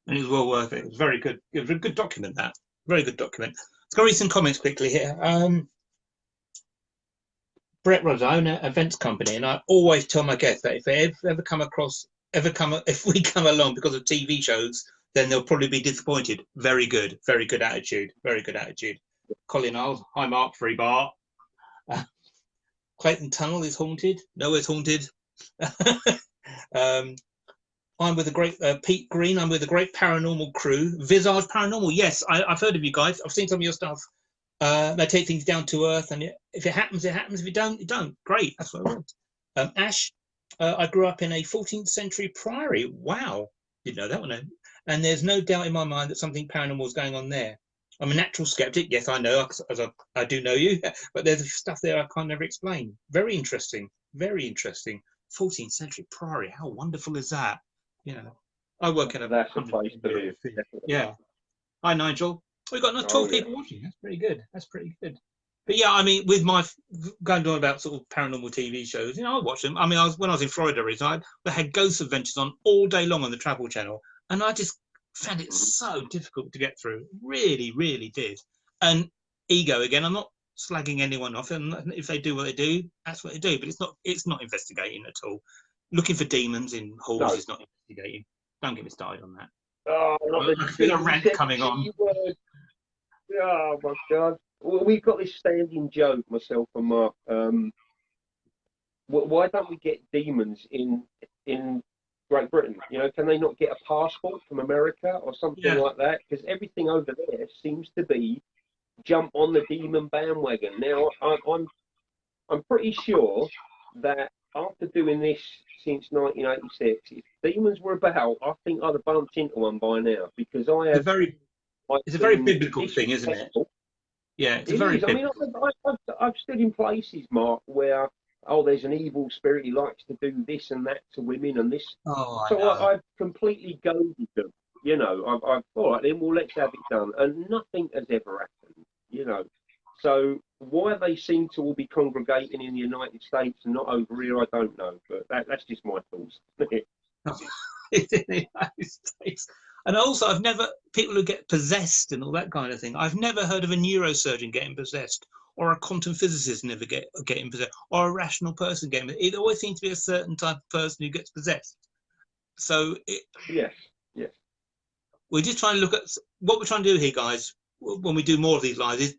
And it was well worth it. It was very good. It was a good document, that. Very good document. Let's go read some comments quickly here. Brett Rogers, I own an events company, and I always tell my guests that if they if we come along because of TV shows then they'll probably be disappointed. Very good attitude, very good attitude. Colin Isles, hi Mark, free bar. Clayton Tunnel is haunted. Nowhere's haunted. I'm with the great Pete Green. I'm with the great paranormal crew. Visage Paranormal. Yes, I've heard of you guys. I've seen some of your stuff. They take things down to earth, and if it happens, it happens. If it don't, it don't. Great. That's what I want. Ash, I grew up in a 14th century priory. Wow. Didn't know that one. And there's no doubt in my mind that something paranormal is going on there. I'm a natural skeptic. Yes, I know, as I do know you. But there's stuff there I can't never explain. Very interesting. Very interesting. 14th century priory. How wonderful is that? You know, I work in a... That's a place to live. Yeah. Hi, Nigel. We've got 12 people watching. That's pretty good. That's pretty good. But yeah, I mean, with my going on about sort of paranormal TV shows, you know, I watch them. I mean, when I was in Florida recently, they had Ghost Adventures on all day long on the Travel Channel, and I just found it so difficult to get through. Really, really did. And ego again. I'm not slagging anyone off, and if they do what they do, that's what they do. But it's not investigating at all. Looking for demons in halls is not investigating. Don't get me started on that. Oh, I feel a rant coming on. Oh my God. Well, we've got this standing joke, myself and Mark. Why don't we get demons in Great Britain? You know, can they not get a passport from America or something like that? Because everything over there seems to be jump on the demon bandwagon. Now, I'm pretty sure that after doing this since 1986, if demons were about, I think I'd have bumped into one by now, because I have. It's a very biblical thing, isn't it? Yeah, it's very biblical. I mean, I've stood in places, Mark, where there's an evil spirit. He likes to do this and that to women and this. I've completely goaded them. You know, I've all right, then let's have it done, and nothing has ever happened. You know, so why they seem to all be congregating in the United States and not over here, I don't know. But that's just my thoughts. It's in the United States. And also, I've never, people who get possessed and all that kind of thing, I've never heard of a neurosurgeon getting possessed, or a quantum physicist never getting possessed, or a rational person getting possessed. It always seems to be a certain type of person who gets possessed. So, yes. We're just trying to look at what we're trying to do here, guys, when we do more of these lives, is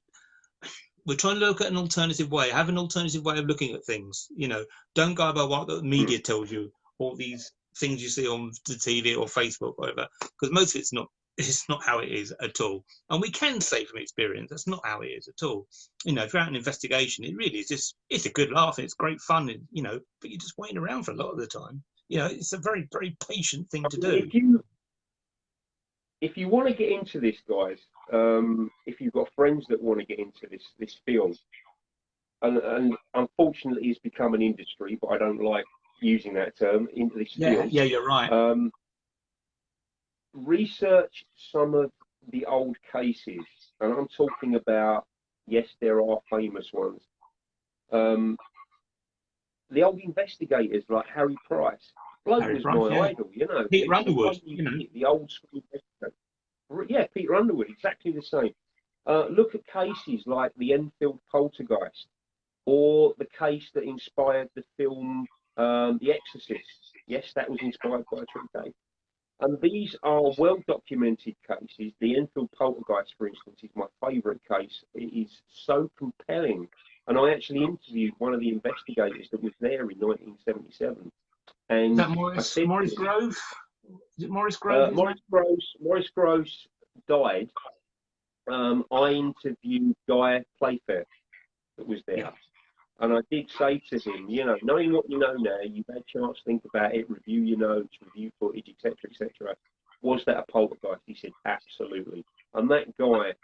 we're trying to look at an alternative way, have an alternative way of looking at things. You know, don't go by what the media tells you, all these things you see on the TV or Facebook, or whatever, because most of it's not how it is at all. And we can say from experience that's not how it is at all. You know, throughout an investigation, it really is just, it's a good laugh and it's great fun, and, you know, but you're just waiting around for a lot of the time. You know, it's a very, very patient thing to do. If you want to get into this, guys, if you've got friends that want to get into this field, and unfortunately it's become an industry, but I don't like using that term, into this field. Yeah, you're right. Research some of the old cases, and I'm talking about, yes, there are famous ones. The old investigators like Harry Price. Bloke was my idol, you know. Peter Underwood, you know. The old school investigator. Yeah, Peter Underwood, exactly the same. Look at cases like the Enfield Poltergeist, or the case that inspired the film The Exorcist. Yes, that was inspired by a true case. And these are well-documented cases. The Enfield Poltergeist, for instance, is my favourite case. It is so compelling. And I actually interviewed one of the investigators that was there in 1977. And is that Maurice Grove? Is it Maurice Grove? Maurice Groves died. I interviewed Guy Playfair that was there. Yeah. And I did say to him, you know, knowing what you know now, you've had a chance to think about it, review your notes, review footage, etc., etc. Was that a poltergeist? He said, absolutely. And that guy,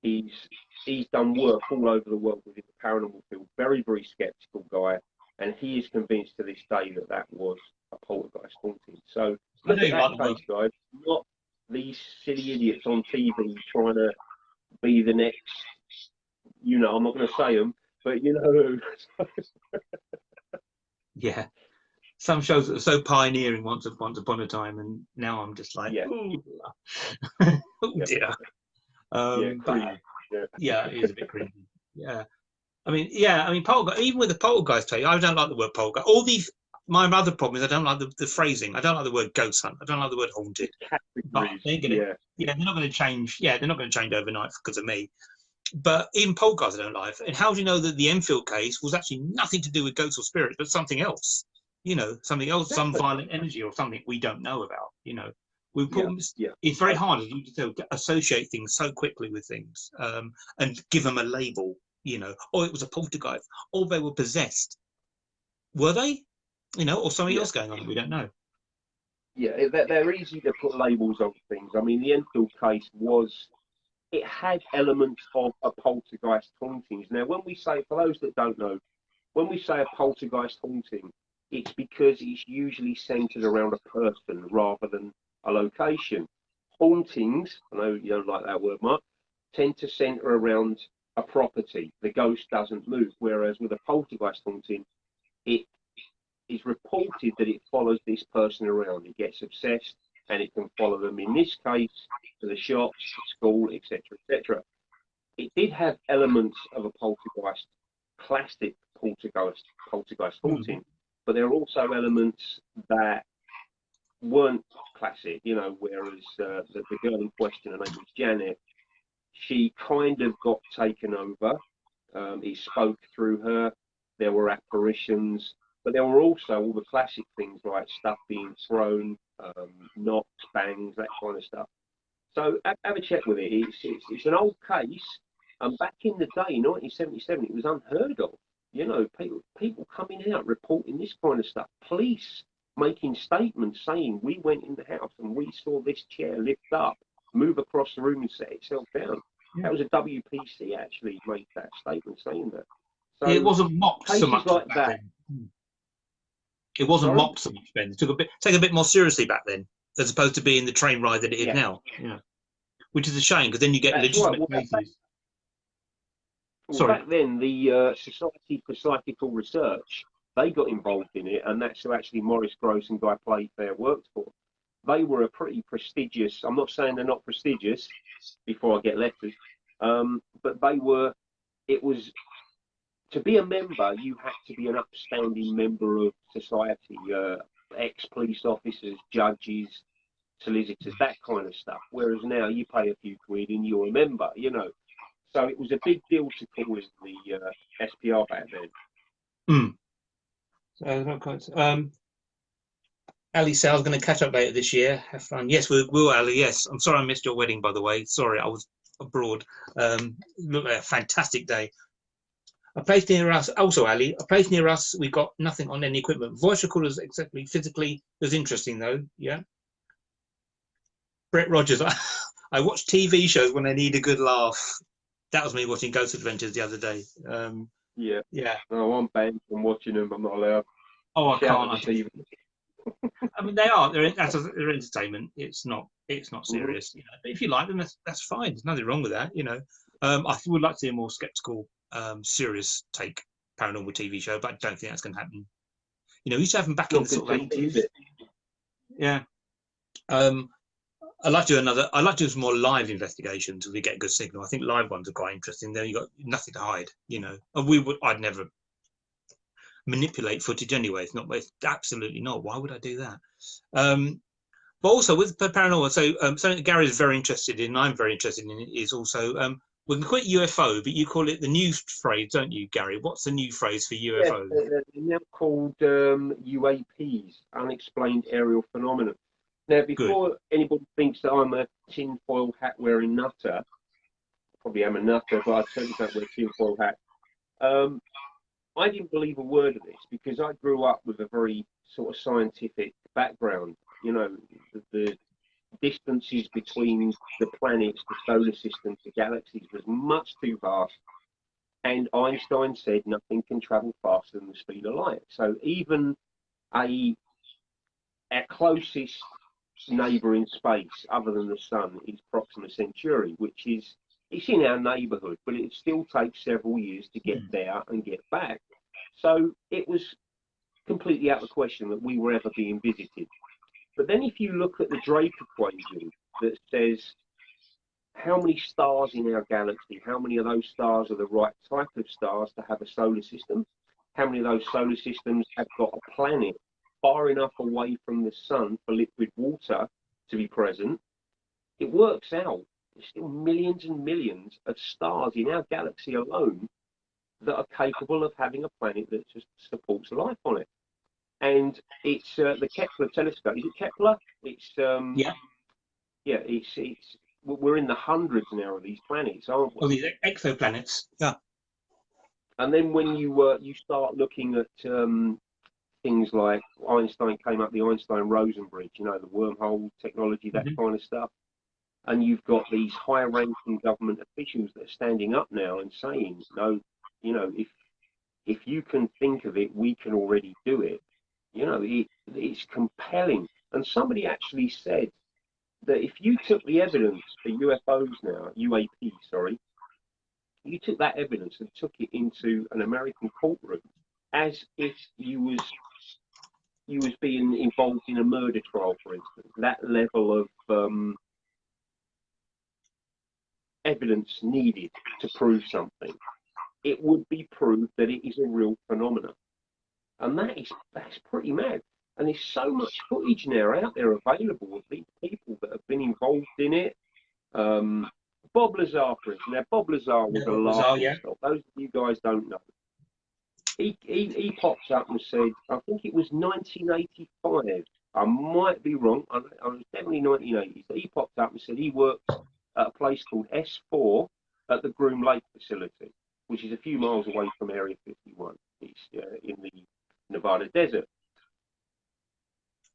he's done work all over the world within the paranormal field. Very, very skeptical guy. And he is convinced to this day that that was a poltergeist haunting. So look at that case, guys. Not these silly idiots on TV trying to be the next, you know, I'm not going to say them, but you know who. Yeah. Some shows that are so pioneering once upon a time, and now I'm just like, oh dear. Yeah, it is a bit creepy. Yeah. I mean, poltergeist, even with the poltergeist tale, I don't like the word poltergeist. All these, my other problem is I don't like the phrasing. I don't like the word ghost hunt. I don't like the word haunted. But Categories, they're gonna, yeah, they're not going to change. Yeah, they're not going to change overnight because of me. But even Poltergeist I don't like. And how do you know that the Enfield case was actually nothing to do with ghosts or spirits, but something else? You know, something else, some exactly. violent energy or something we don't know about. You know, we put Yeah. it's very hard as you to associate things so quickly with things and give them a label. You know, oh, it was a poltergeist, or they were possessed. Were they? You know, or something Yeah. else going on? We don't know. Yeah, they're easy to put labels on things. I mean, the Enfield case it had elements of a poltergeist hauntings. Now, when we say, for those that don't know, when we say a poltergeist haunting, it's because it's usually centered around a person rather than a location. Hauntings, I know you don't like that word, Mark, tend to center around a property. The ghost doesn't move, whereas with a poltergeist haunting, it is reported that it follows this person around. It gets obsessed and it can follow them, in this case, to the shops, school, etc., etc. It did have elements of a poltergeist, classic poltergeist Mm. haunting, but there are also elements that weren't classic, you know, whereas the girl in question, her name was Janet, she kind of got taken over. It spoke through her. There were apparitions, but there were also all the classic things like stuff being thrown, knocks, bangs, that kind of stuff. So have a check with it. It's an old case, and back in the day, 1977, it was unheard of. You know, people coming out reporting this kind of stuff. Police making statements saying we went in the house and we saw this chair lift up, move across the room and set itself down. Yeah. That was a WPC actually made that statement saying that. It So wasn't mocked so cases much like back that. then. It wasn't Sorry. mocked so much then. It took a bit more seriously back then, as opposed to being the train ride that it is Yeah, now. Yeah, which is a shame because then you get that's right. legitimate cases. Well, Sorry. back then, the Society for Psychical Research, they got involved in it, and that's who actually Maurice Gross and Guy Playfair worked for. They were a pretty prestigious, I'm not saying they're not prestigious before I get letters, but it was, to be a member, you had to be an upstanding member of society, ex-police officers, judges, solicitors, that kind of stuff. Whereas now you pay a few quid and you're a member, you know. So it was a big deal to call in the SPR back then. Mm. So not quite. Ali said I was going to catch up later this year. Have fun. Yes, we will, Ali. Yes, I'm sorry I missed your wedding, by the way. Sorry, I was abroad. Looked like a fantastic day. A place near us, also Ali. A place near us. We got nothing on any equipment. Voice recorders, exactly. Physically, was interesting though. Yeah. Brett Rogers. I watch TV shows when I need a good laugh. That was me watching Ghost Adventures the other day. Yeah. Yeah. No, I'm banned from watching them. I'm not allowed. Oh, I Shout can't. at the TV. I mean, they are. They're entertainment. It's not. It's not Mm-hmm. serious. You know. But if you like them, that's fine. There's nothing wrong with that. You know. I would like to see a more skeptical, serious take paranormal TV show, but I don't think that's going to happen. You know, we used to have them back in Not the good sort of TV, is 80s. it? Yeah. I'd like to do another. I'd like to do some more live investigations if we get a good signal. I think live ones are quite interesting. Then you got nothing to hide. You know, and I'd never manipulate footage anyway. It's absolutely not. Why would I do that? But also with paranormal, so something Gary is very interested in, and I'm very interested in, is also we can call it UFO, but you call it the new phrase, don't you, Gary? What's the new phrase for Yeah, UFO? they're now called UAPs, unexplained aerial phenomena. Now, Good. before anybody thinks that I'm a tinfoil hat wearing nutter, probably am a nutter, but I certainly don't wear tinfoil hat. I didn't believe a word of this because I grew up with a very sort of scientific background. You know, the distances between the planets, the solar system, the galaxies was much too vast. And Einstein said nothing can travel faster than the speed of light. So even a our closest neighbour in space, other than the sun, is Proxima Centauri, which is it's in our neighbourhood, but it still takes several years to get there and get back. So it was completely out of the question that we were ever being visited. But then if you look at the Drake equation that says how many stars in our galaxy, how many of those stars are the right type of stars to have a solar system, how many of those solar systems have got a planet far enough away from the sun for liquid water to be present, it works out. There's still millions and millions of stars in our galaxy alone that are capable of having a planet that just supports life on it. And it's the Kepler telescope. Is it Kepler? It's Yeah. yeah. It's we're in the hundreds now of these planets, aren't we? Oh, these exoplanets. Yeah. And then when you start looking at things like Einstein came up, the Einstein-Rosen bridge, you know, the wormhole technology, that kind of stuff. And you've got these high-ranking government officials that are standing up now and saying, no, you know, if you can think of it, we can already do it. You know, it's compelling. And somebody actually said that if you took the evidence for UFOs now, UAP, sorry, you took that evidence and took it into an American courtroom as if you was being involved in a murder trial, for instance, that level of evidence needed to prove something, it would be proved that it is a real phenomenon. And that's pretty mad. And there's so much footage now out there available of these people that have been involved in it. Bob Lazar, for instance. Now, Bob Lazar was a laughing stock. Those of you guys don't know. He popped up and said, I think it was 1985. I might be wrong. I was definitely 1980s. He popped up and said he worked at a place called S4 at the Groom Lake facility, which is a few miles away from Area 51. It's in the Nevada desert.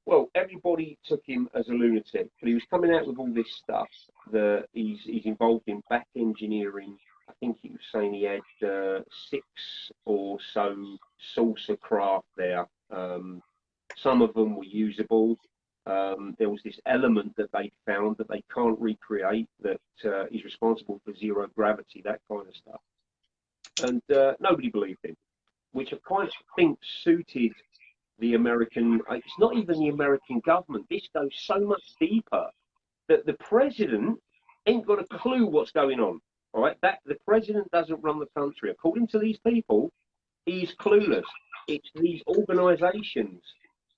Well, everybody took him as a lunatic, but he was coming out with all this stuff that he's involved in back engineering. I think he was saying he had 6 or so saucer craft there. Some of them were usable. There was this element that they found that they can't recreate that is responsible for zero gravity, that kind of stuff. And nobody believed him, which I kind of think suited the American, it's not even the American government. This goes so much deeper that the president ain't got a clue what's going on. All right, that the president doesn't run the country. According to these people, he's clueless. It's these organizations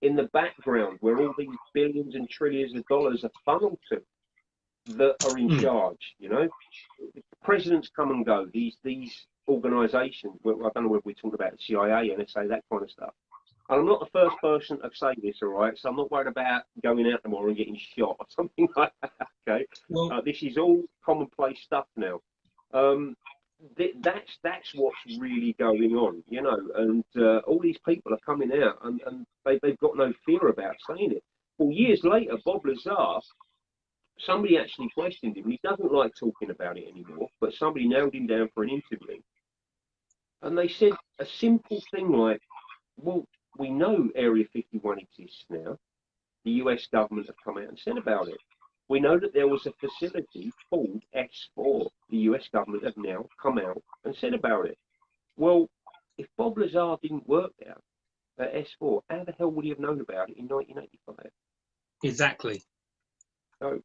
in the background where all these billions and trillions of dollars are funneled to that are in charge. You know, presidents come and go. These organizations, well, I don't know whether we talk about the CIA, NSA, that kind of stuff. And I'm not the first person to say this, all right? So I'm not worried about going out tomorrow and getting shot or something like that, okay? Well, this is all commonplace stuff now. That's what's really going on, you know, and all these people are coming out and they've got no fear about saying it. Well, years later, Bob Lazar, somebody actually questioned him. He doesn't like talking about it anymore, but somebody nailed him down for an interview. And they said a simple thing like, well, we know Area 51 exists now. The US government have come out and said about it. We know that there was a facility called S4. The US government have now come out and said about it. Well, if Bob Lazar didn't work there at S4, how the hell would he have known about it in 1985? Exactly. So,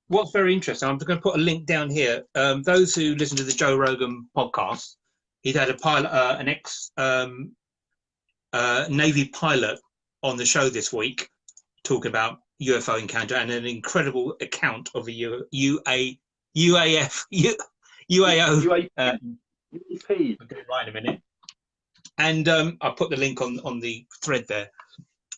what's very interesting, I'm going to put a link down here. Those who listen to the Joe Rogan podcast, he'd had a pilot, an ex Navy pilot on the show this week, talking about UFO encounter and an incredible account of a UAO. UAP. I'll get it right in a minute. And I put the link on the thread there.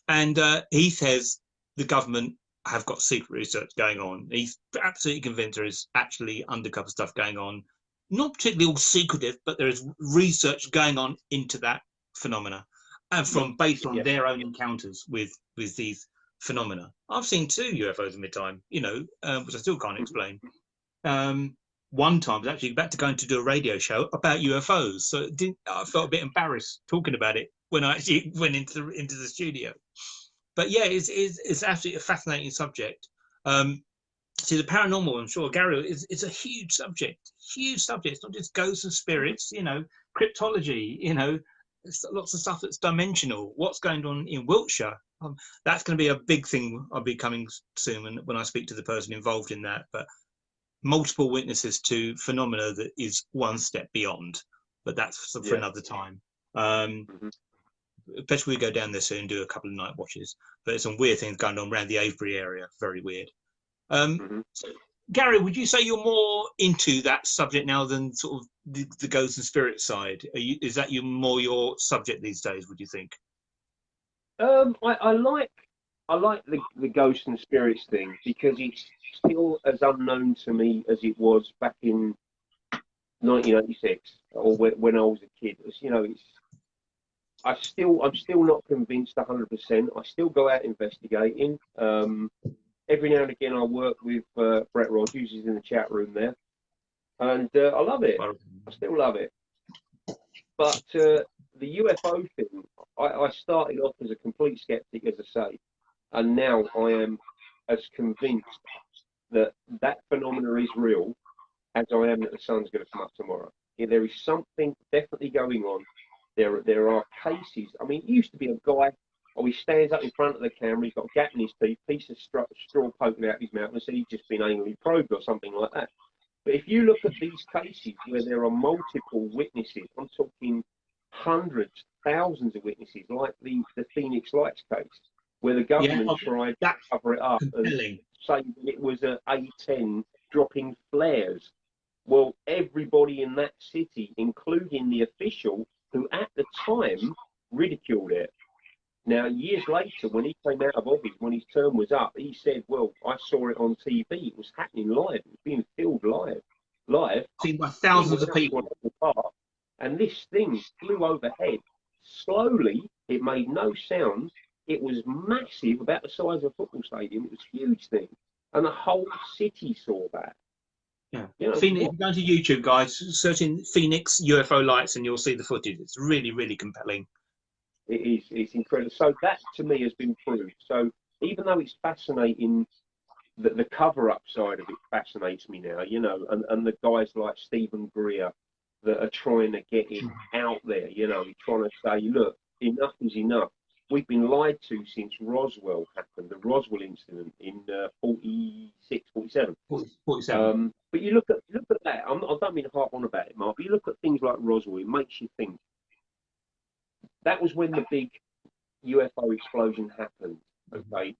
And he says the government have got secret research going on. He's absolutely convinced there is actually undercover stuff going on. Not particularly all secretive, but there is research going on into that phenomena. And based on their own encounters with these phenomena. I've seen 2 UFOs in my time, you know, which I still can't explain. One time I was actually about to go in to do a radio show about UFOs, so I felt a bit embarrassed talking about it when I actually went into the studio. But yeah, it's absolutely a fascinating subject. See, the paranormal, I'm sure, Gary, is a huge subject. Huge subject. It's not just ghosts and spirits, you know, cryptology, you know, there's lots of stuff that's dimensional. What's going on in Wiltshire? That's going to be a big thing. I'll be coming soon when I speak to the person involved in that. But multiple witnesses to phenomena that is one step beyond. But that's for another time. especially we go down there soon and do a couple of night watches. But there's some weird things going on around the Avebury area. Very weird. So, Gary, would you say you're more into that subject now than sort of the ghosts and spirit side? Is that more your subject these days, would you think? I like the ghosts and spirits thing because it's still as unknown to me as it was back in 1986 or when I was a kid. I'm still not convinced 100%. I still go out investigating. Every now and again, I work with Brett Rogers, who's in the chat room there, and I love it. I still love it. But the UFO thing, I started off as a complete skeptic, as I say, and now I am as convinced that that phenomena is real as I am that the sun's going to come up tomorrow. Yeah, there is something definitely going on. There are cases. I mean, it used to be a guy. Oh, he stands up in front of the camera, he's got a gap in his teeth, piece of straw poking out his mouth, and said he's just been anally probed or something like that. But if you look at these cases where there are multiple witnesses, I'm talking hundreds, thousands of witnesses, like the Phoenix Lights case, where the government tried to cover it up and say that it was a A10 dropping flares. Well, everybody in that city, including the official who at the time ridiculed it. Now, years later, when he came out of office, when his term was up, he said, well, I saw it on TV. It was happening live. It was being filmed live. Seen by thousands of people. And this thing flew overhead. Slowly, it made no sound. It was massive, about the size of a football stadium. It was a huge thing. And the whole city saw that. Yeah. Phoenix, if you go to YouTube, guys, search in Phoenix UFO lights and you'll see the footage. It's really, really compelling. It is. It's incredible. So that, to me, has been proved. So even though it's fascinating, the cover-up side of it fascinates me now, and the guys like Stephen Greer that are trying to get it out there, trying to say, look, enough is enough. We've been lied to since Roswell happened, the Roswell incident in 46, 47. 47. But you look at that. I don't mean to harp on about it, Mark, but you look at things like Roswell, it makes you think. That was when the big UFO explosion happened, okay?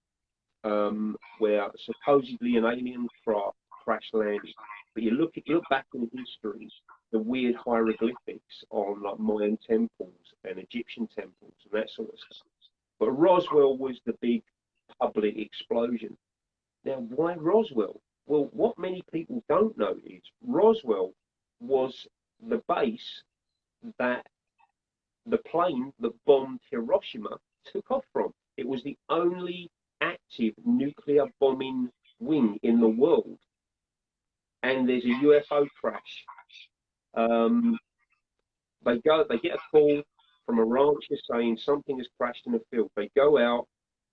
Where supposedly an alien craft crash landed. But you look back in history, the weird hieroglyphics on like Mayan temples and Egyptian temples and that sort of stuff. But Roswell was the big public explosion. Now, why Roswell? Well, what many people don't know is Roswell was the base that the plane that bombed Hiroshima took off from. It was the only active nuclear bombing wing in the world. And there's a UFO crash. They get a call from a rancher saying something has crashed in the field. They go out,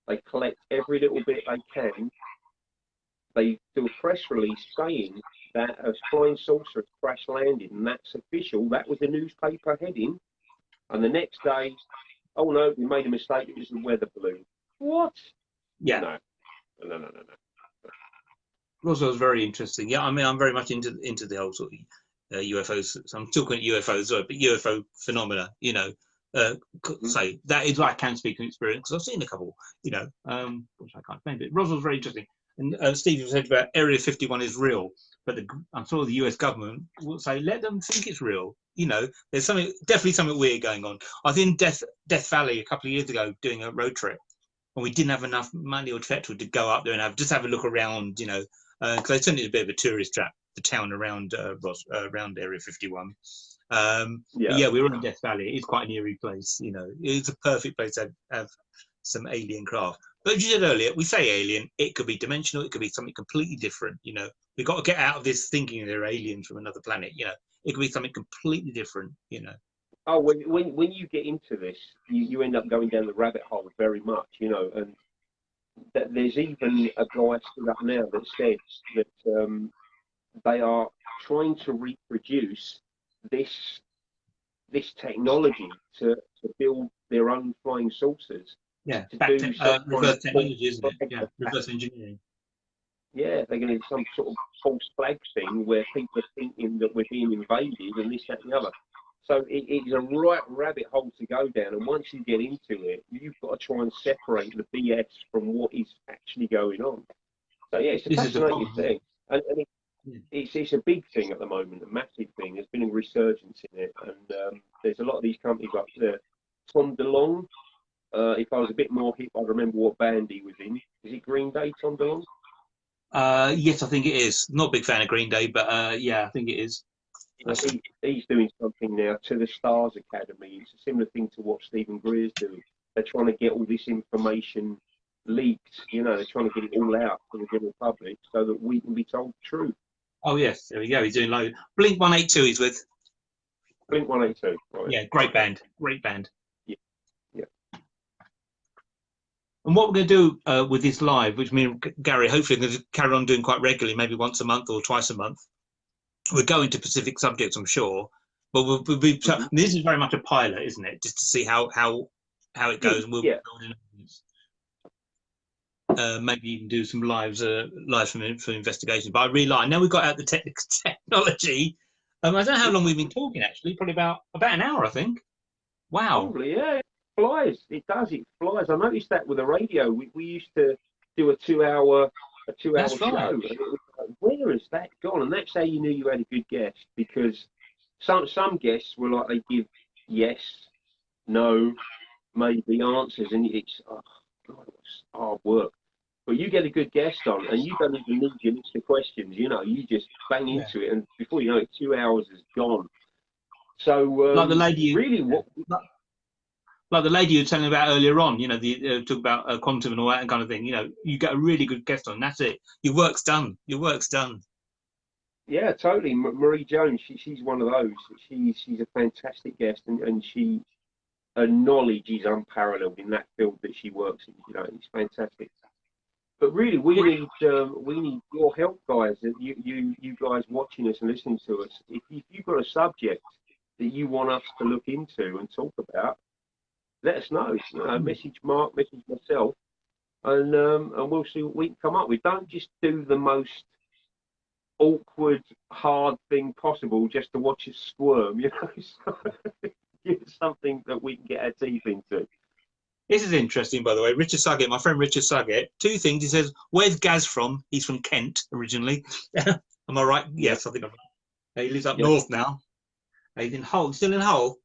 they collect every little bit they can. They do a press release saying that a flying saucer has crash landed, and that's official. That was the newspaper heading. And the next day, oh no, we made a mistake. It was a weather balloon. What? Yeah. No. Roswell's very interesting. Yeah, I mean, I'm very much into the whole sort of UFOs. So I'm talking UFOs, but UFO phenomena. Say that is I can speak from experience because I've seen a couple. Which I can't name. But Roswell's very interesting. And Steve said about Area 51 is real, but I'm sure the US government will say let them think it's real. There's definitely something weird going on. I was in Death Valley a couple of years ago doing a road trip, and we didn't have enough money or petrol to go up there and have a look around. Because they turned it a bit of a tourist trap, the town around Area 51. Yeah, we were in Death Valley. It's quite an eerie place. It's a perfect place to have some alien craft. But as you said earlier, we say alien, it could be dimensional, it could be something completely different. We've got to get out of this thinking they're aliens from another planet. It could be something completely different. Oh, when you get into this, you end up going down the rabbit hole very much. And that there's even a guy stood up now that said that they are trying to reproduce this technology to build their own flying saucers. Yeah, reverse technology, isn't it? Yeah, reverse engineering. Yeah, they're going to do some sort of false flag thing where people are thinking that we're being invaded and this, that, and the other. So it's a right rabbit hole to go down. And once you get into it, you've got to try and separate the BS from what is actually going on. So yeah, it's a This is the fascinating problem. thing. And it's a big thing at the moment, a massive thing. There's been a resurgence in it. And there's a lot of these companies like Tom DeLonge. If I was a bit more hip, I'd remember what band he was in. Is it Green Day, Tom DeLonge? Yes, I think it is. Not a big fan of Green Day, but yeah, I think it is. He's doing something now to the Stars Academy. It's a similar thing to what Stephen Greer's doing. They're trying to get all this information leaked. You know, they're trying to get it all out to the general public so that we can be told the truth. Oh yes, there we go. He's doing loads. Blink 182. He's with. Blink 182. Right. Yeah, great band. Great band. Yeah. Yeah. And what we're going to do with this live, which me and Gary hopefully going to carry on doing quite regularly, maybe once a month or twice a month. We're going to specific subjects, I'm sure, but we'll be. This is very much a pilot, isn't it? Just to see how it goes, and we'll build an audience. Maybe even do some live for investigation. But I know we've got out the technology. I don't know how long we've been talking. Actually, probably about an hour, I think. Wow. Probably, yeah. It flies. It does. It flies. I noticed that with the radio. We used to do a 2 hour show. Right. And it was like, where has that gone? And that's how you knew you had a good guest, because some guests were like, they give yes, no, maybe answers, and it's God, it's hard work. But you get a good guest on, and you don't even need your list of questions. You know, you just bang into it, and before you know it, 2 hours is gone. So, like the lady, really, like the lady you were telling about earlier on, you know, talk about quantum and all that kind of thing. You know, you get a really good guest on. That's it. Your work's done. Your work's done. Yeah, totally. Marie Jones, she's one of those. She's a fantastic guest, and her knowledge is unparalleled in that field that she works in. You know, it's fantastic. But really, we need your help, guys. You guys watching us and listening to us. If you've got a subject that you want us to look into and talk about, let us know. You know, message Mark, message myself, and we'll see what we can come up with. Don't just do the most awkward, hard thing possible just to watch us squirm. You know, so give us something that we can get our teeth into. This is interesting, by the way. Richard Suggett, my friend Richard Suggett, two things. He says, "Where's Gaz from?" He's from Kent originally. Am I right? Yes, I think I'm right. He lives up north now. He's in Hull. Still in Hull?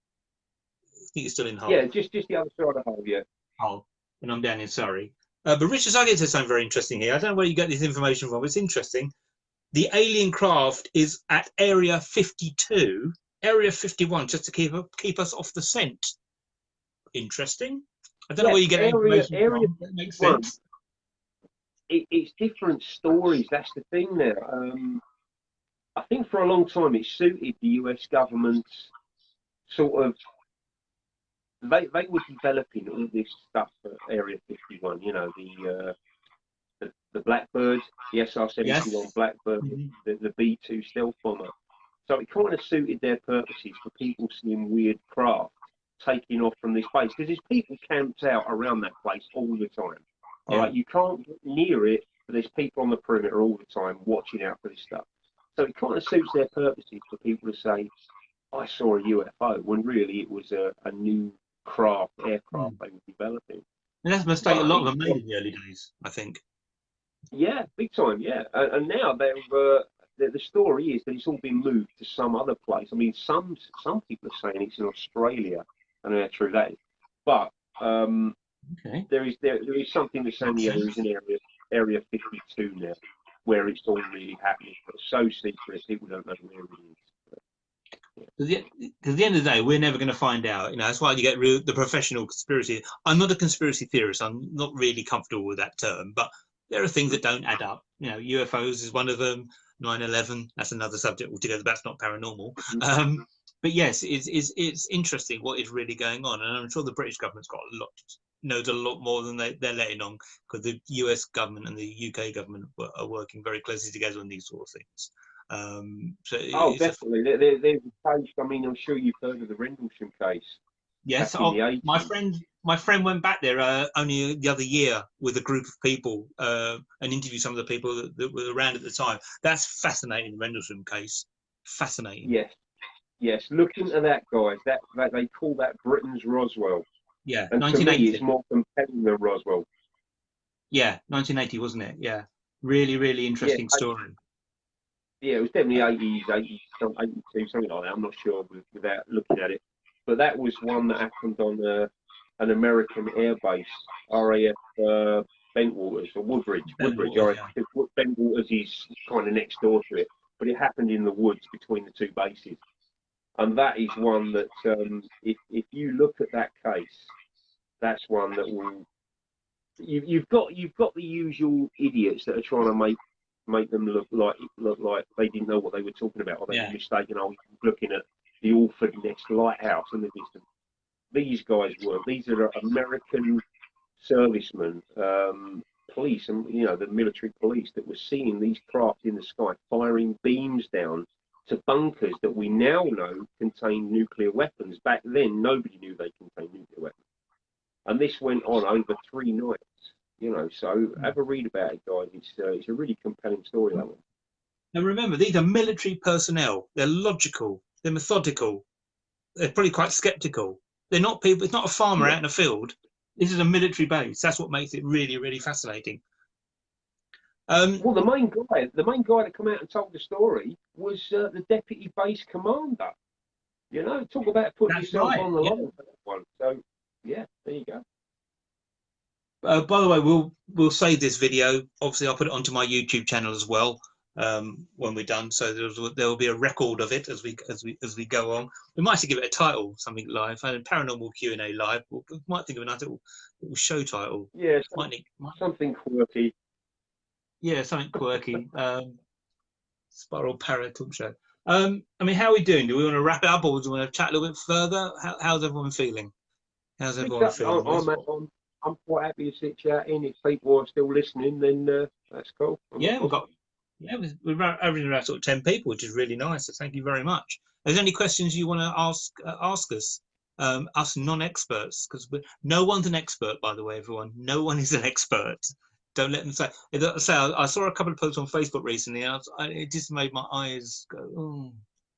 I think he's still in Hull. Yeah, just the other side of Hull, yeah. Hull. And I'm down in Surrey. But Richard Suggett says something very interesting here. I don't know where you get this information from. It's interesting. The alien craft is at Area 52, Area 51, just to keep us off the scent. Interesting. I don't know where you get information from. That makes sense. It's different stories. That's the thing now. I think for a long time it suited the US government's sort of. They were developing all this stuff at Area 51. You know, the Blackbird, the SR-71 Blackbird, the B-2 stealth bomber. So it kind of suited their purposes for people seeing weird craft taking off from this place, because there's people camped out around that place all the time. All right, you can't get near it, but there's people on the perimeter all the time watching out for this stuff. So it kind of suits their purposes for people to say, "I saw a UFO," when really it was a new aircraft they were developing. And that's a mistake a lot of them made in the early days, I think. Yeah, big time. Yeah, and now the story is that it's all been moved to some other place. I mean, some people are saying it's in Australia. I don't know how true that is, but there is something that's saying there is an area 52 now, where it's all really happening, but so secret people don't know where it is. Because at the end of the day, we're never going to find out. You know, that's why you get the professional conspiracy. I'm not a conspiracy theorist. I'm not really comfortable with that term, but there are things that don't add up. You know, UFOs is one of them. 9/11, that's another subject altogether. That's not paranormal. But yes, it's interesting what is really going on, and I'm sure the British government's knows a lot more than they're letting on, because the US government and the UK government are working very closely together on these sort of things. Definitely. There's a case. I mean, I'm sure you've heard of the Rendlesham case. Yes, my friend went back there only the other year with a group of people and interviewed some of the people that were around at the time. That's fascinating, the Rendlesham case. Fascinating. Yes. Yes, look into that, guys. That they call that Britain's Roswell, Yeah, and to me, it's 1980. more compelling than Roswell. Yeah, 1980, wasn't it? Yeah, really, really Yeah, interesting story. yeah, it was definitely 80s, 80, 82, something like that. I'm not sure without looking at it, but that was one that happened on an American air base, RAF Bentwaters or Woodbridge. Ben Woodbridge, Waters, yeah. Bentwaters is kind of next door to it, but it happened in the woods between the two bases. And that is one that, if you look at that case, that's one that will. You've got the usual idiots that are trying to make them look like they didn't know what they were talking about, or they were Yeah. mistaken. I was looking at the Alford Nest lighthouse in the distance. These guys were. These are American servicemen, police, and the military police that were seeing these craft in the sky firing beams down to bunkers that we now know contain nuclear weapons. Back then, nobody knew they contained nuclear weapons, and this went on over 3 nights. So have a read about it, guys. It's a really compelling story, that one. Now remember, these are military personnel. They're logical. They're methodical. They're probably quite skeptical. They're not people. It's not a farmer Yeah. out in a field. This is a military base. That's what makes it really, really fascinating. Well, the main guy that come out and told the story was the deputy base commander. Talk about putting yourself right. on the Yeah. line for that one. So, yeah, there you go. By the way, we'll save this video. Obviously, I'll put it onto my YouTube channel as well when we're done. So there will be a record of it as we go on. We might have to give it a title, something live, Paranormal Q&A live. We might think of a nice little show title. Yeah, Something quirky. Yeah, something quirky. Spiral Parrot Talk Show. I mean, how are we doing? Do we want to wrap it up, or do we want to chat a little bit further? How's everyone feeling? I'm quite happy to sit chatting. If people are still listening, then that's cool. We're averaging around sort of 10 people, which is really nice. So thank you very much. Is there any questions you want to ask us? Us non-experts, because no one's an expert, by the way, everyone. No one is an expert. Don't let them say. I saw a couple of posts on Facebook recently, and it just made my eyes go, oh,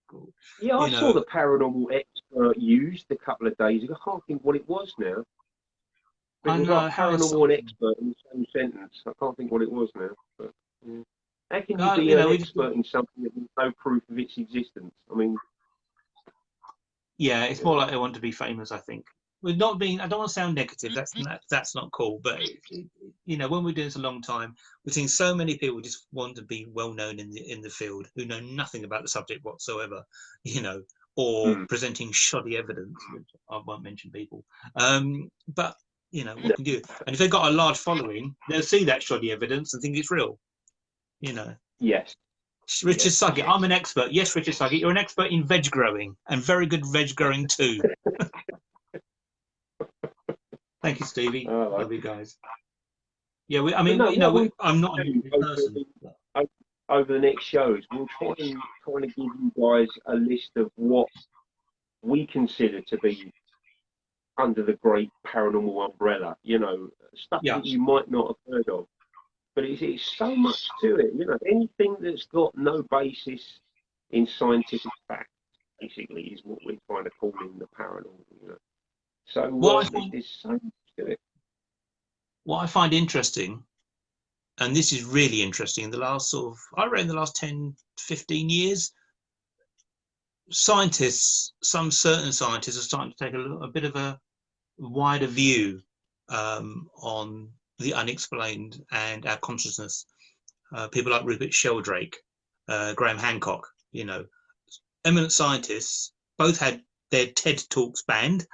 God. Yeah, I saw the paranormal expert used a couple of days ago. I can't think what it was now. It was like paranormal and expert in the same sentence. I can't think what it was now. But, yeah. How can you be an expert in something that there's no proof of its existence? I mean, yeah, it's more like they want to be famous, I think. We're not being. I don't want to sound negative. That's not cool. But when we're doing this a long time, we're seeing so many people just want to be well known in the field who know nothing about the subject whatsoever. Or presenting shoddy evidence, which I won't mention people. But what can you do? And if they've got a large following, they'll see that shoddy evidence and think it's real. Yes. Richard Suggett, I'm an expert. Yes, Richard Suggett, you're an expert in veg growing, and very good veg growing too. Thank you, Stevie. Love you guys. Yeah, I'm not a new person. Over the next shows, we'll try and kind of give you guys a list of what we consider to be under the great paranormal umbrella, stuff that you might not have heard of. But it's so much to it, anything that's got no basis in scientific fact, basically, is what we're trying to call in the paranormal, So there's so much to it. What I find interesting, and this is really interesting, in the last the last 10, 15 years, some certain scientists are starting to take a bit of a wider view on the unexplained and our consciousness. People like Rupert Sheldrake, Graham Hancock, eminent scientists, both had their TED Talks banned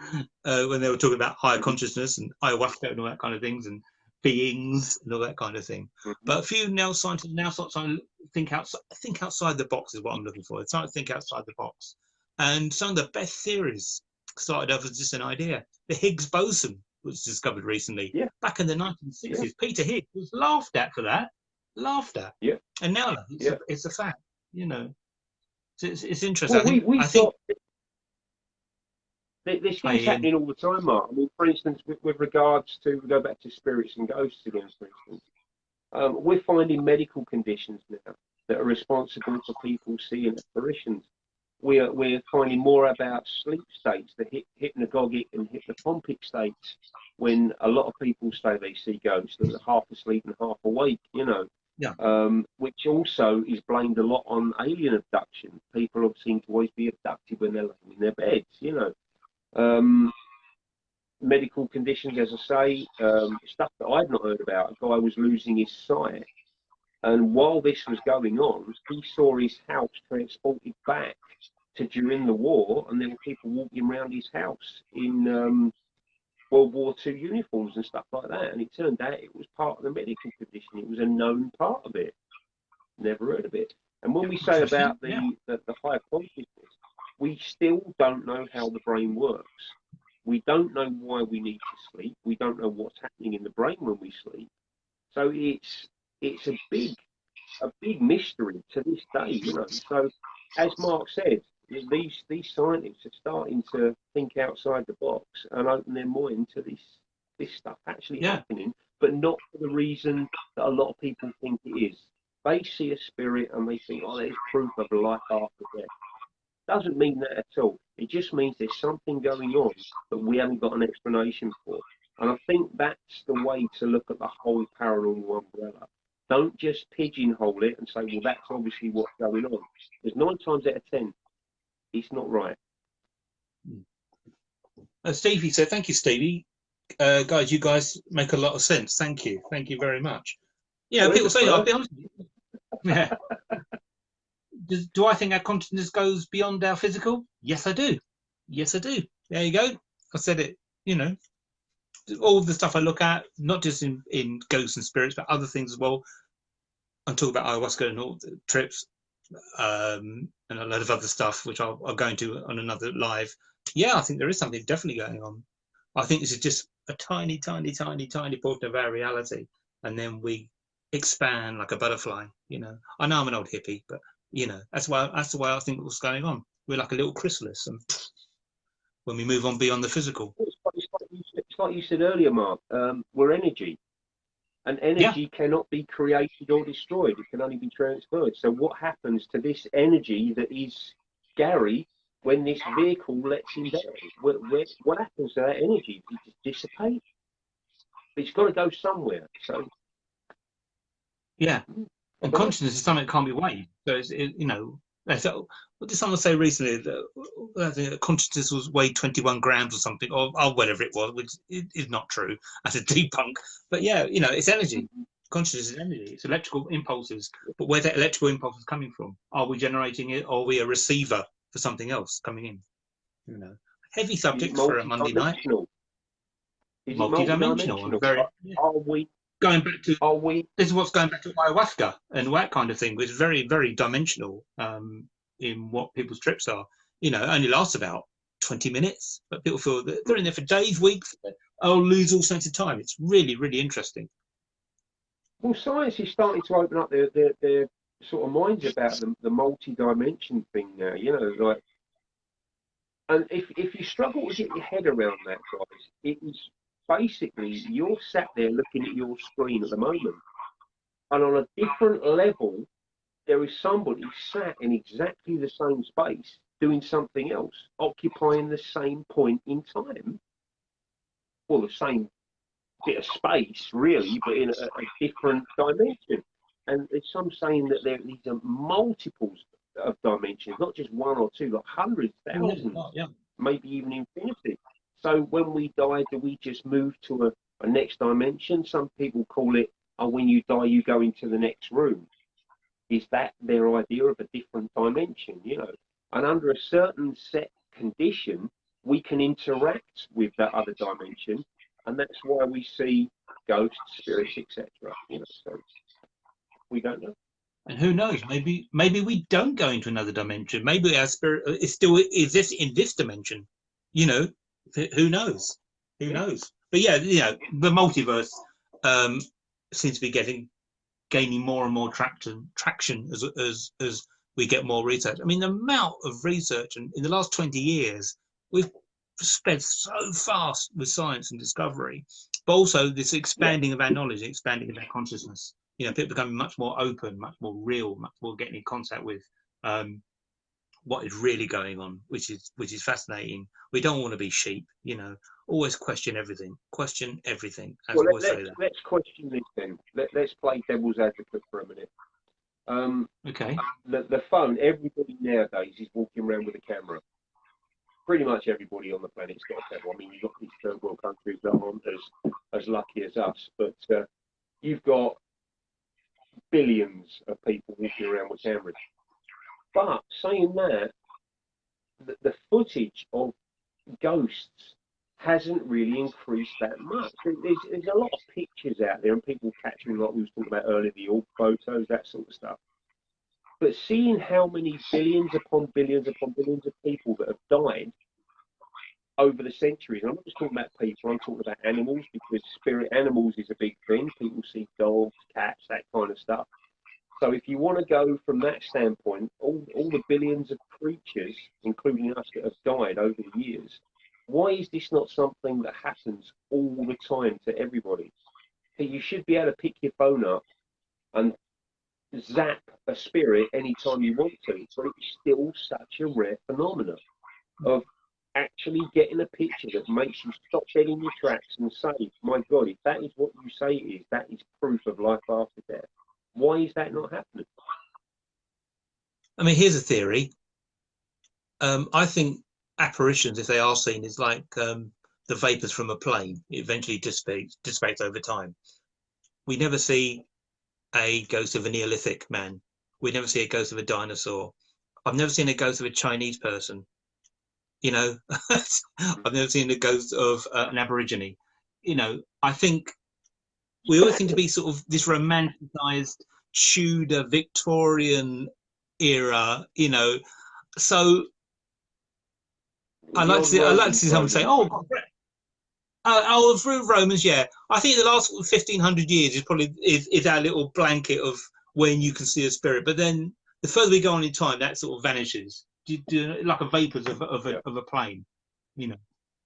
when they were talking about higher consciousness and ayahuasca and all that kind of things, and beings and all that kind of thing. But a few scientists now start to think outside the box is what I'm looking for. They're starting to think outside the box. And some of the best theories started off as just an idea. The Higgs boson was discovered recently. Yeah. Back in the 1960s, yeah. Peter Higgs was laughed at for that. Yeah. And now it's a fact, It's interesting. Well, there's things happening all the time, Mark. I mean, for instance, with regards to, we go back to spirits and ghosts again, for instance, we're finding medical conditions now that are responsible for people seeing apparitions. we're finding more about sleep states, the hypnagogic and hypnopompic states, when a lot of people say they see ghosts that are half asleep and half awake, you know. Yeah. Which also is blamed a lot on alien abduction. People seem to always be abducted when they're laying in their beds, you know. Medical conditions, as I say, stuff that I'd not heard about. A guy was losing his sight, and while this was going on, he saw his house transported back to during the war, and there were people walking around his house in World War II uniforms and stuff like that. And it turned out it was part of the medical condition. It was a known part of it. Never heard of it. And when we say about the higher consciousness, we still don't know how the brain works. We don't know why we need to sleep. We don't know what's happening in the brain when we sleep. So it's a big mystery to this day, you know. So as Mark said, these scientists are starting to think outside the box and open their mind to this stuff actually happening, but not for the reason that a lot of people think it is. They see a spirit and they think, oh, there's proof of life after death. Doesn't mean that at all. It just means there's something going on that we haven't got an explanation for. And I think that's the way to look at the whole paranormal umbrella. Don't just pigeonhole it and say, well, that's obviously what's going on. Because 9 times out of 10, it's not right. Stevie said, thank you, Stevie. Guys, you guys make a lot of sense. Thank you. Thank you very much. Yeah, well, people say, I'll be honest with you. Yeah. Do I think our consciousness goes beyond our physical? Yes, I do. Yes, I do. There you go. I said it, you know. All the stuff I look at, not just in ghosts and spirits, but other things as well. I'm talking about ayahuasca and all the trips, and a lot of other stuff, which I'll go into on another live. Yeah, I think there is something definitely going on. I think this is just a tiny, tiny, tiny, tiny portion of our reality. And then we expand like a butterfly, you know. I know I'm an old hippie, but, you know, that's the way I think what's going on. We're like a little chrysalis. And when we move on beyond the physical. It's like you said earlier, Mark, we're energy. And energy cannot be created or destroyed. It can only be transferred. So what happens to this energy that is Gary when this vehicle lets him down? What happens to that energy? Does it just dissipate? It's got to go somewhere. So yeah, and consciousness is something that can't be weighed. So it's, you know, what did someone say recently? That consciousness was weighed 21 grams or something, or whatever it was, which is not true. That's a debunk. But yeah, you know, it's energy. Consciousness is energy. It's electrical impulses. But where that electrical impulse is coming from? Are we generating it, or are we a receiver for something else coming in? You know, heavy subject for a Monday night. Multi-dimensional. And very. Are we going back to? Are we? This is what's going back to ayahuasca and that kind of thing, which is very, very dimensional in what people's trips are. You know, it only lasts about 20 minutes, but people feel that they're in there for days, weeks. I'll lose all sense of time. It's really, really interesting. Well, science is starting to open up their sort of minds about the multi-dimension thing now. You know, like, and if you struggle to get your head around that, guys, it is basically you're sat there looking at your screen at the moment, and on a different level, there is somebody sat in exactly the same space doing something else, occupying the same point in time. Well, the same bit of space, really, but in a different dimension. And there's some saying that these are multiples of dimensions, not just one or two, like hundreds, thousands, maybe even infinity. So when we die, do we just move to a next dimension? Some people call it, when you die, you go into the next room. Is that their idea of a different dimension, you know? And under a certain set condition, we can interact with that other dimension. And that's why we see ghosts, spirits, etc. You know, so we don't know. And who knows? Maybe we don't go into another dimension. Maybe our spirit is still exists in this dimension. You know, who knows? Who knows? But yeah, you know, the multiverse seems to be gaining more and more traction as we get more research. I mean, the amount of research in the last 20 years, we've spread so fast with science and discovery, but also this expanding of our knowledge, expanding of our consciousness. You know, people becoming much more open, much more real, much more getting in contact with what is really going on, which is fascinating. We don't want to be sheep, you know. Always question everything. Question everything. As Well, I always say that. let's question this then. Let's play devil's advocate for a minute. Okay. The phone. Everybody nowadays is walking around with a camera. Pretty much everybody on the planet's got a camera. I mean, you've got these third world countries that aren't as lucky as us, but you've got billions of people walking around with cameras. But saying that, the footage of ghosts hasn't really increased that much. There's a lot of pictures out there and people capturing, like we was talking about earlier, the orb photos, that sort of stuff. But seeing how many billions upon billions upon billions of people that have died over the centuries, and I'm not just talking about people, I'm talking about animals, because spirit animals is a big thing. People see dogs, cats, that kind of stuff. So if you want to go from that standpoint, all the billions of creatures, including us, that have died over the years, why is this not something that happens all the time to everybody? You should be able to pick your phone up and zap a spirit anytime you want to, but it's still such a rare phenomenon of actually getting a picture that makes you stop dead in your tracks and say, my God, if that is what you say it is, that is proof of life after death. Why is that not happening? I mean, here's a theory. I think apparitions, if they are seen, is like the vapors from a plane. It eventually dissipates over time. We never see a ghost of a Neolithic man. We never see a ghost of a dinosaur. I've never seen a ghost of a Chinese person. You know, I've never seen a ghost of an Aborigine. You know, I think we always seem to be sort of this romanticized Tudor Victorian era, you know. So I like to see someone say, "Oh, through Romans, yeah." I think the last 1,500 years is probably is our little blanket of when you can see a spirit. But then the further we go on in time, that sort of vanishes, like a vapors of a plane, you know.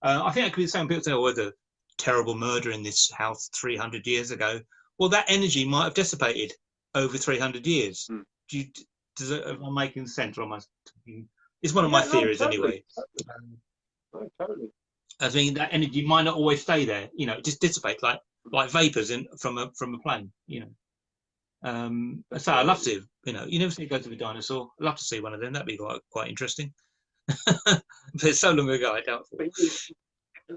I think it could be the same. People say, "Oh, the terrible murder in this house 300 years ago." Well, that energy might have dissipated over 300 years. Am I making sense? Or am I? It's one of my theories, totally. Anyway. Totally. I mean, that energy might not always stay there. You know, it just dissipates like vapors from a plane. You know. So I love to. You know, you never see a ghost of a dinosaur. I'd love to see one of them. That'd be quite interesting. But it's so long ago, I doubt.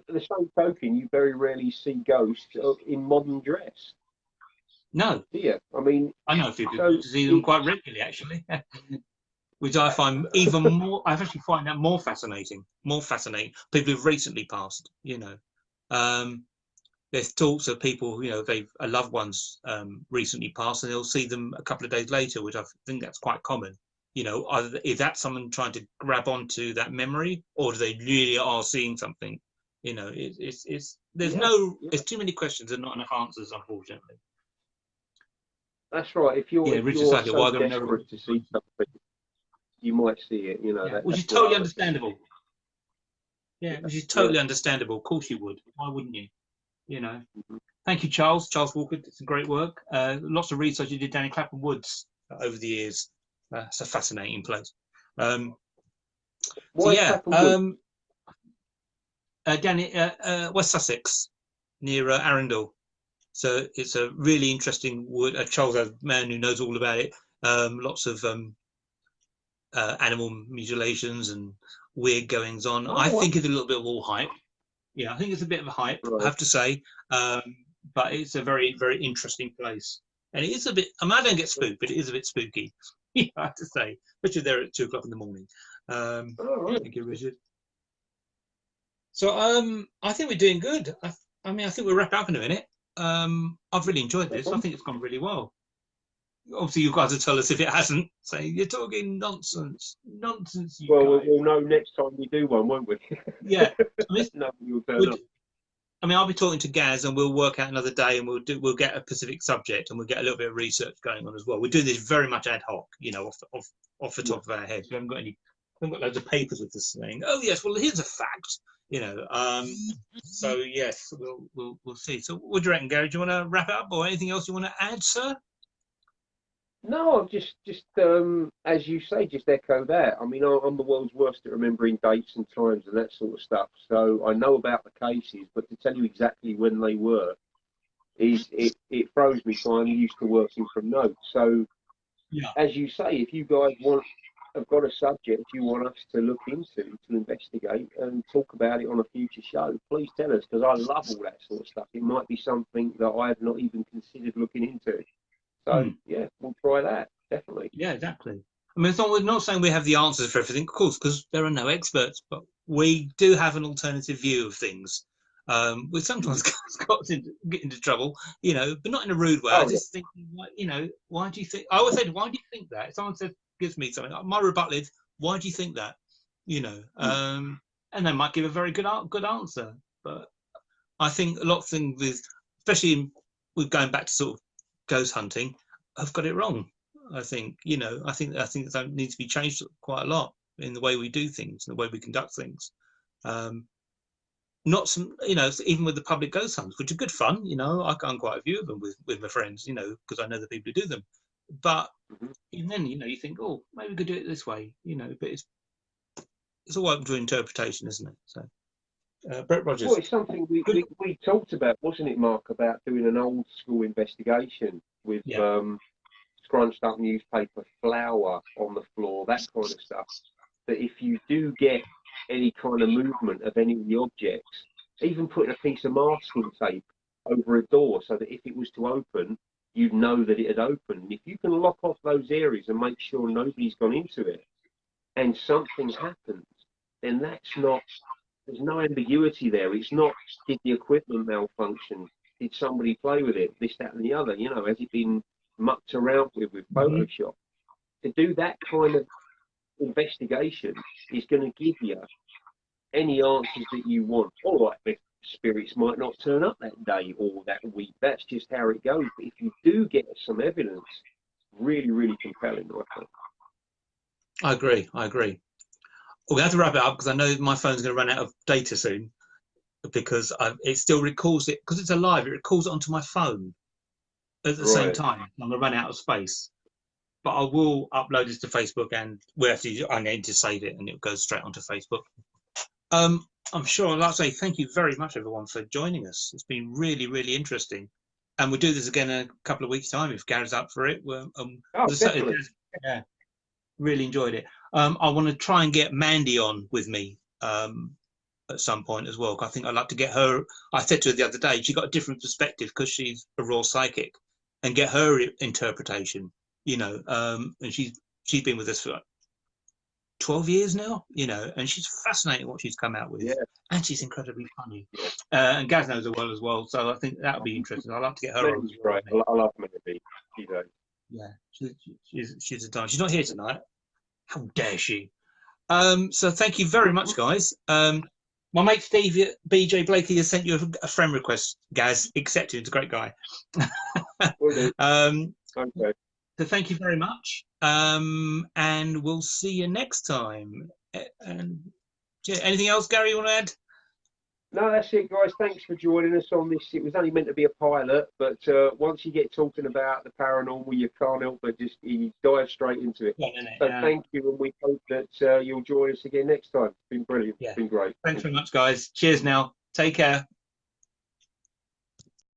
The same token, you very rarely see ghosts in modern dress. No. Yeah, I mean, I know a few people see them quite regularly, actually, which I find even more. I actually find that more fascinating. More fascinating. People who've recently passed. You know, there's talks of people. You know, a loved one's recently passed, and they'll see them a couple of days later, which I think that's quite common. You know, is that someone trying to grab onto that memory, or do they really are seeing something? You know, there's too many questions and not enough answers, unfortunately. That's right. If you're so desperate to see something, you might see it. You know, which is totally understandable. Yeah, which is totally understandable. Of course you would. Why wouldn't you? You know. Thank you, Charles Walker. It's great work. Lots of research you did down in Clapham Woods over the years. It's a fascinating place. Down in West Sussex, near Arundel. So it's a really interesting wood. Charles is a man who knows all about it. Lots of animal mutilations and weird goings on. I think it's a little bit of all hype. Yeah, I think it's a bit of a hype, right. I have to say. But it's a very, very interesting place. And it is a bit, I mean, I don't get spooked, but it is a bit spooky, I have to say, especially there at 2 o'clock in the morning. Right. Thank you, Richard. So I think we're doing good. I mean, I think we'll wrap up in a minute. I've really enjoyed this. I think it's gone really well. Obviously, you guys will tell us if it hasn't. Say you're talking nonsense. We'll know next time we do one, won't we? Yeah. I mean, I'll be talking to Gaz, and we'll work out another day, and we'll get a specific subject, and we'll get a little bit of research going on as well. We're doing this very much ad hoc, you know, off the top of our heads. We haven't got loads of papers with us saying, "Oh yes, well here's a fact." You know, so yes, we'll see. So, what do you reckon, Gary? Do you want to wrap it up, or anything else you want to add, sir? No, I've just as you say, just echo that. I mean, I'm the world's worst at remembering dates and times and that sort of stuff. So I know about the cases, but to tell you exactly when they were it throws me. So I'm used to working from notes. So Yeah. as you say, if you guys have got a subject you want us to look into, to investigate and talk about it on a future show, please tell us, because I love all that sort of stuff. It might be something that I have not even considered looking into. So Hmm. yeah, we'll try that definitely. Yeah, exactly. I mean, we're not saying we have the answers for everything, of course, because there are no experts, but we do have an alternative view of things. We sometimes get into trouble, but not in a rude way. I Oh yeah. just think, why do you think? I always say, why do you think that? If someone says, gives me something, my rebuttal is, why do you think that? You know, Mm. um, and they might give a very good answer. But I think a lot of things with, especially with going back to sort of ghost hunting, have got it wrong. I think that needs to be changed quite a lot in the way we do things, and the way we conduct things. Um, Not some, even with the public ghost hunts, which are good fun. I've done quite a few of them with my friends, because I know the people who do them. But Mhm. even then, you think, oh, maybe we could do it this way, but it's all open to interpretation, isn't it? So, Brett Well, Rogers, it's something good. we talked about, wasn't it, Mark, about doing an old school investigation with Yeah. scrunched up newspaper, flour on the floor, that kind of stuff. That if you do get any kind of movement of any of the objects, even putting a piece of masking tape over a door so that if it was to open, you'd know that it had opened. And if you can lock off those areas and make sure nobody's gone into it and something happens, then that's not, there's no ambiguity there. It's not, did the equipment malfunction? Did somebody play with it? This, that, and the other. Has it been mucked around with Mhm. Photoshop? To do that kind of investigation is going to give you any answers that you want. All right, the spirits might not turn up that day or that week. That's just how it goes. But if you do get some evidence, really, really compelling, I think. I agree. I agree. We're going to have to wrap it up because I know my phone's going to run out of data soon because it still records it because it's alive. It records it onto my phone at the same Right. time. I'm going to run out of space, but I will upload this to Facebook and I need to save it and it goes straight onto Facebook. I'm sure I'd like to say thank you very much, everyone, for joining us. It's been really, really interesting. And we'll do this again in a couple of weeks' time if Gary's up for it. Oh, As I say, definitely. yeah, really enjoyed it. I want to try and get Mandy on with me at some point as well. I think I'd like to get her. I said to her the other day, she got a different perspective because she's a raw psychic, and get her interpretation. And she's been with us for 12 years now, and she's fascinating what she's come out with, Yeah. and she's incredibly funny. Yeah. And Gaz knows her well as well, so I think that'll be interesting. I'd like to get her on as Mandy's well great. with me. I love Mandy. You know. Yeah, she's a dime. She's not here tonight. How dare she? So thank you very much, guys. My mate Steve BJ Blakey has sent you a friend request. Gaz accepted. He's a great guy. Will do. um, Okay. so thank you very much. And we'll see you next time. And yeah, anything else, Gary, you want to add? No, that's it, guys. Thanks for joining us on this. It was only meant to be a pilot, but once you get talking about the paranormal, you can't help but just you dive straight into it. Yeah, no, no, So yeah. thank you, and we hope that you'll join us again next time. It's been brilliant. It's Yeah. been great. Thanks Thank very you. much, guys. Cheers now. Take care.